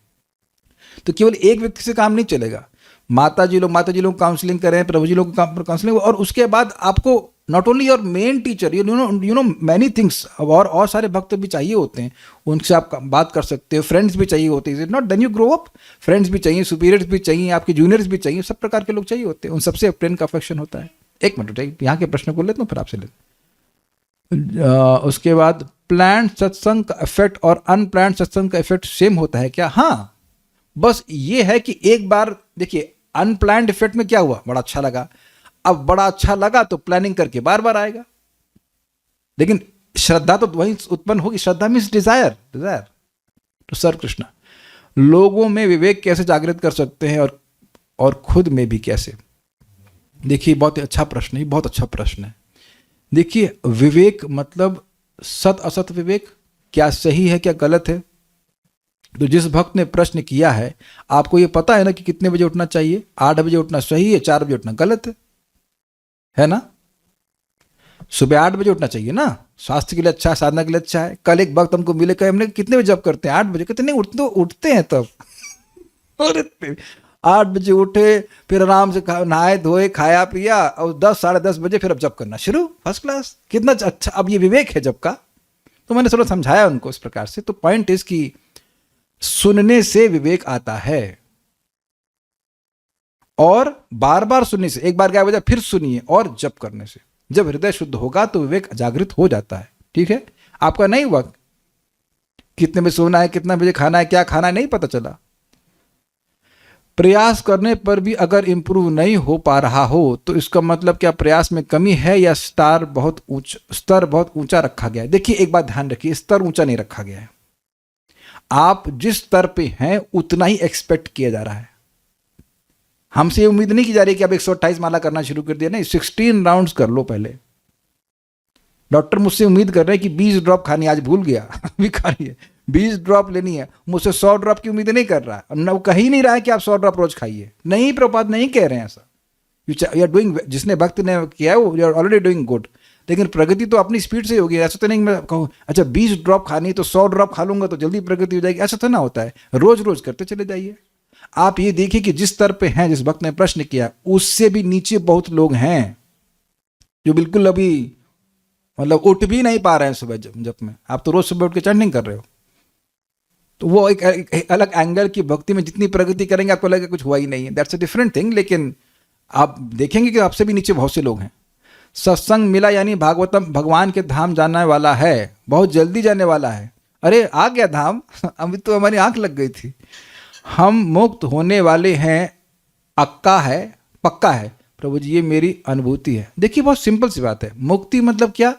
तो केवल एक व्यक्ति से काम नहीं चलेगा। माता जी लोग काउंसलिंग करें, प्रभु जी लोग काउंसलिंग, और उसके बाद आपको not only your main teacher, you know many things, और सारे भक्त भी चाहिए होते हैं, उनसे आप बात कर सकते हो, फ्रेंड्स भी चाहिए होते हैं, not then you grow up, friends भी चाहिए, सुपीरियर्स भी चाहिए, आपके जूनियर्स भी चाहिए, सब प्रकार के लोग चाहिए होते हैं, उन सबसे प्रेम का अफेक्शन होता है। एक मिनट यहाँ के प्रश्न को लेता हूँ, फिर आपसे लेते। उसके बाद प्लान्ड सत्संग का इफेक्ट और अनप्लान्ड सत्संग का इफेक्ट सेम होता है क्या? हाँ, बस ये है कि एक बार देखिए, अनप्लान्ड इफेक्ट में क्या हुआ, बड़ा अच्छा लगा, अब बड़ा अच्छा लगा तो प्लानिंग करके बार बार आएगा, लेकिन श्रद्धा तो वही उत्पन्न होगी। श्रद्धा मीन्स डिजायर तो सर्व कृष्ण। लोगों में विवेक कैसे जागृत कर सकते हैं, और खुद में भी कैसे? देखिए बहुत अच्छा प्रश्न है, बहुत अच्छा प्रश्न है। देखिए विवेक मतलब सत असत विवेक, क्या सही है क्या गलत है। तो जिस भक्त ने प्रश्न किया है, आपको ये पता है ना कि कितने बजे उठना चाहिए? 8 बजे उठना सही है, 4 बजे उठना गलत है ना? सुबह 8 बजे उठना चाहिए ना, स्वास्थ्य के लिए अच्छा है, साधना के लिए अच्छा है। कल एक भक्त हमको मिले, कहे हमने कितने बजे जब करते हैं? 8 बजे। कितने उठते हैं तब। 8 बजे उठे, फिर आराम से नहाए धोए, खाया पिया, और 10 साढ़े 10 बजे फिर अब जब करना शुरू, फर्स्ट क्लास, कितना अच्छा। अब ये विवेक है जब का। तो मैंने थोड़ा समझाया उनको इस प्रकार से। तो पॉइंट इज कि सुनने से विवेक आता है, और बार बार सुनने से, एक बार क्या वजह, फिर सुनिए, और जप करने से जब हृदय शुद्ध होगा तो विवेक जागृत हो जाता है। ठीक है, आपका नहीं हुआ, कितने बजे सोना है, कितना बजे खाना है, क्या खाना है, नहीं पता चला। प्रयास करने पर भी अगर इंप्रूव नहीं हो पा रहा हो, तो इसका मतलब क्या प्रयास में कमी है, या स्तर बहुत ऊंचा रखा गया है? देखिए एक बात ध्यान रखिए, स्तर ऊंचा नहीं रखा गया है। आप जिस स्तर पे हैं उतना ही एक्सपेक्ट किया जा रहा है। हमसे ये उम्मीद नहीं की जा रही कि आप 128 माला करना शुरू कर दिया, नहीं, 16 राउंड्स कर लो पहले। डॉक्टर मुझसे उम्मीद कर रहे हैं कि 20 ड्रॉप खानी, आज भूल गया, अभी खानी है, 20 ड्रॉप लेनी है, मुझसे 100 ड्रॉप की उम्मीद नहीं कर रहा है, और वो कह ही नहीं रहा है कि आप 100 ड्रॉप रोज खाइए। नहीं, प्रभुपाद नहीं कह रहे हैं ऐसा। यू आर डूइंग, जिसने भक्त ने किया है वो you are already doing good, लेकिन प्रगति तो अपनी स्पीड से होगी। ऐसा तो नहीं मैं कहूँ अच्छा 20 ड्रॉप खानी तो 100 ड्रॉप खा लूंगा तो जल्दी प्रगति हो जाएगी, ऐसा तो ना होता है। रोज रोज करते चले जाइए। आप ये देखिए कि जिस स्तर पे हैं, जिस भक्त ने प्रश्न किया, उससे भी नीचे बहुत लोग हैं जो बिल्कुल अभी मतलब उठ भी नहीं पा रहे हैं सुबह जब में। आप तो रोज सुबह उठ के चैंटिंग कर रहे हो, तो वो एक अलग एंगल की भक्ति में जितनी प्रगति करेंगे आपको लगेगा कुछ हुआ ही नहीं है, दैट्स अ डिफरेंट थिंग। लेकिन आप देखेंगे कि आपसे भी नीचे बहुत से लोग हैं। सत्संग मिला यानी भागवतम भगवान के धाम जाने वाला है, बहुत जल्दी जाने वाला है। अरे आ गया धाम, अभी तो हमारी आंख लग गई थी। हम मुक्त होने वाले हैं, अक्का है, पक्का है प्रभु जी, ये मेरी अनुभूति है। देखिए बहुत सिंपल सी बात है। मुक्ति मतलब क्या?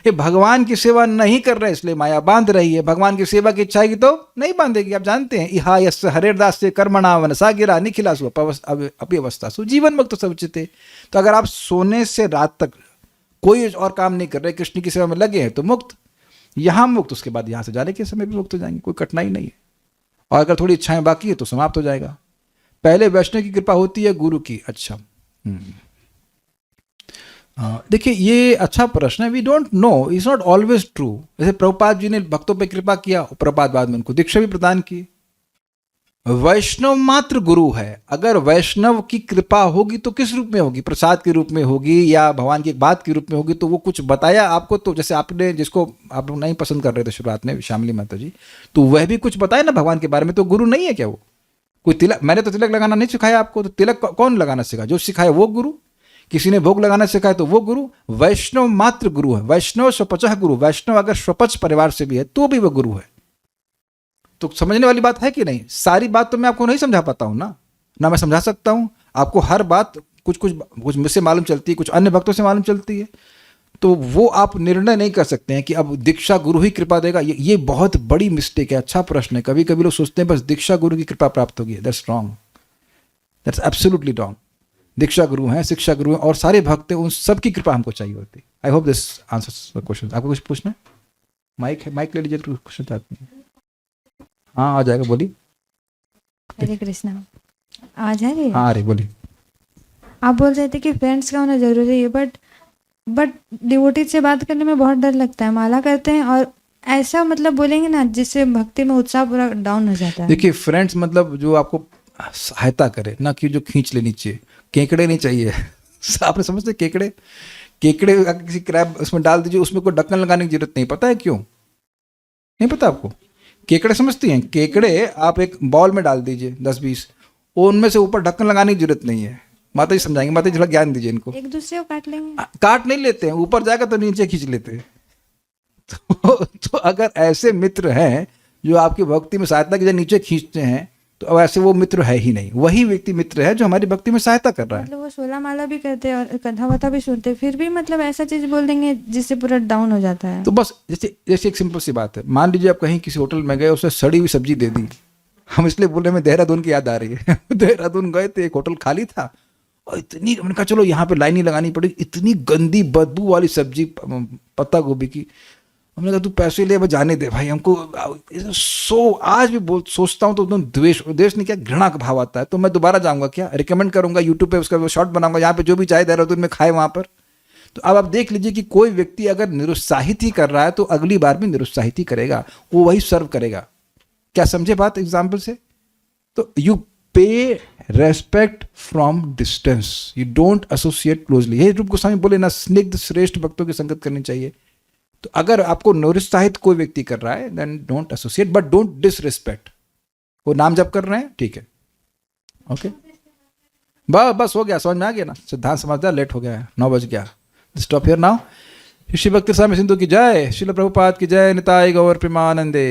ये भगवान की सेवा नहीं कर रहे इसलिए माया बांध रही है, भगवान की सेवा की इच्छा की तो नहीं बांधेगी। आप जानते हैं, इहा यस हरेरदास से कर्मणा वनसा गिरा निखिलासु अपी अवस्थासु जीवन मुक्त समुचिते। तो अगर आप सोने से रात तक कोई और काम नहीं कर रहे, कृष्ण की सेवा में लगे हैं तो मुक्त, यहाँ मुक्त, उसके बाद यहाँ से जाने के समय भी मुक्त हो जाएंगे, कोई कठिनाई नहीं है। और अगर थोड़ी इच्छाएं बाकी है तो समाप्त हो जाएगा। पहले वैष्णव की कृपा होती है गुरु की। अच्छा, देखिए ये अच्छा प्रश्न है। We don't know, is not always true. जैसे प्रभुपाद जी ने भक्तों पे कृपा किया, प्रभुपाद बाद में उनको दीक्षा भी प्रदान की। वैष्णव मात्र गुरु है। अगर वैष्णव की कृपा होगी तो किस रूप में होगी? प्रसाद के रूप में होगी या भगवान की एक बात के रूप में होगी? तो वो कुछ बताया आपको, तो जैसे आपने जिसको आप लोग नहीं पसंद कर रहे थे शुरुआत में, श्यामली माता जी, तो वह भी कुछ बताया ना भगवान के बारे में, तो गुरु नहीं है क्या वो? कोई तिलक, मैंने तो तिलक लगाना नहीं सिखाया आपको, तो तिलक कौन लगाना सिखाया? जो सिखाया वो गुरु। किसी ने भोग लगाना सिखाया तो वो गुरु। वैष्णव मात्र गुरु है। वैष्णव स्वपच गुरु। वैष्णव अगर स्वपच परिवार से भी है तो भी वो गुरु है। तो समझने वाली बात है कि नहीं? सारी बात तो मैं आपको नहीं समझा पाता हूं ना मैं समझा सकता हूं आपको। हर बात कुछ मुझसे मालूम चलती है, कुछ अन्य भक्तों से मालूम चलती है, तो वो आप निर्णय नहीं कर सकते हैं कि अब दीक्षा गुरु ही कृपा देगा। ये बहुत बड़ी मिस्टेक है। अच्छा प्रश्न है। कभी कभी लोग सोचते हैं बस दीक्षा गुरु की कृपा प्राप्त होगी। That's wrong, that's absolutely wrong. दीक्षा गुरु हैं, शिक्षा गुरु हैं और सारे भक्त हैं, उन सब की कृपा हमको चाहिए होती। I hope this answers the question. आपको कुछ पूछना है? माइक है, माइक ले लीजिए। क्वेश्चन चाहते हैं? हाँ, आ जाएगा, बोलिए। हरे कृष्णा, आवाज आ रही है? हाँ, अरे बोलिए। आप बोल रहे थे कि फ्रेंड्स का होना जरूरी है, बट डिवोटीज से बात करने में बहुत डर लगता है। माला करते हैं और ऐसा मतलब बोलेंगे ना जिससे भक्ति में उत्साह पूरा डाउन हो जाता है। देखिए, फ्रेंड्स मतलब जो आपको सहायता करे, ना कि जो खींच ले नीचे। केकड़े नहीं चाहिए। आपने समझते? केकड़े किसी क्रैब उसमें डाल दीजिए, उसमें कोई ढक्कन लगाने की जरूरत नहीं। पता है क्यों? नहीं पता आपको? केकड़े समझती हैं? केकड़े आप एक बॉल में डाल दीजिए 10-20, उनमें से ऊपर ढक्कन लगाने की जरूरत नहीं है। माता जी समझाएंगे। माता जी थोड़ा ज्ञान दीजिए इनको। एक दूसरे को काट लेंगे। काट नहीं लेते हैं, ऊपर जाएगा तो नीचे खींच लेते हैं। तो अगर ऐसे मित्र हैं जो आपकी भक्ति में सहायता की नीचे खींचते हैं, तो अब ऐसे वो मित्र है ही नहीं। वही व्यक्ति मित्र है जो हमारी भक्ति में सहायता कर रहा है। मतलब वो 16 माला भी करते हैं और कथा वथा भी सुनते हैं, फिर भी मतलब ऐसा चीज बोल देंगे जिससे पूरा डाउन हो जाता है। तो बस जैसे एक सिंपल सी बात है। मान लीजिए आप कहीं किसी होटल में गए, उसने सड़ी हुई सब्जी दे दी। हम इसलिए बोले, में देहरादून की याद आ रही है। देहरादून गए थे, एक होटल खाली था और इतनी, हमने कहा चलो यहाँ पे लाइन ही लगानी पड़ेगी। इतनी गंदी बदबू वाली सब्जी पत्ता गोभी की। हमने कहा तू पैसे ले, अब जाने दे भाई हमको। आज भी सोचता हूँ तो एकदम द्वेष नहीं, क्या घृणा का भाव आता है। तो मैं दोबारा जाऊंगा क्या? रिकमेंड करूंगा यूट्यूब पे, उसका शॉर्ट बनाऊंगा, यहाँ पे जो भी चाहे देहरादून में खाए वहां पर। तो अब आप देख लीजिए कि कोई व्यक्ति अगर निरुत्साहित ही कर रहा है तो अगली बार भी निरुत्साहित ही करेगा, वो वही सर्व करेगा। क्या समझे बात एग्जाम्पल से? तो you pay respect from distance, you don't associate closely. हे रूप गोस्वामी बोले ना, स्निग्ध श्रेष्ठ भक्तों की संगत करनी चाहिए। तो अगर आपको निरुत्साहित कोई व्यक्ति कर रहा है, then don't associate, but don't disrespect. वो नाम जप कर रहे हैं, ठीक है, ओके, बस हो गया, समझ में आ गया ना? सिद्धांत समझदार, लेट हो गया है, 9 बज गया। Stop here now. श्री भक्ति स्वामी सिंधु की जय, श्रील प्रभुपाद की जय, निताय गौर प्रेमानंदे।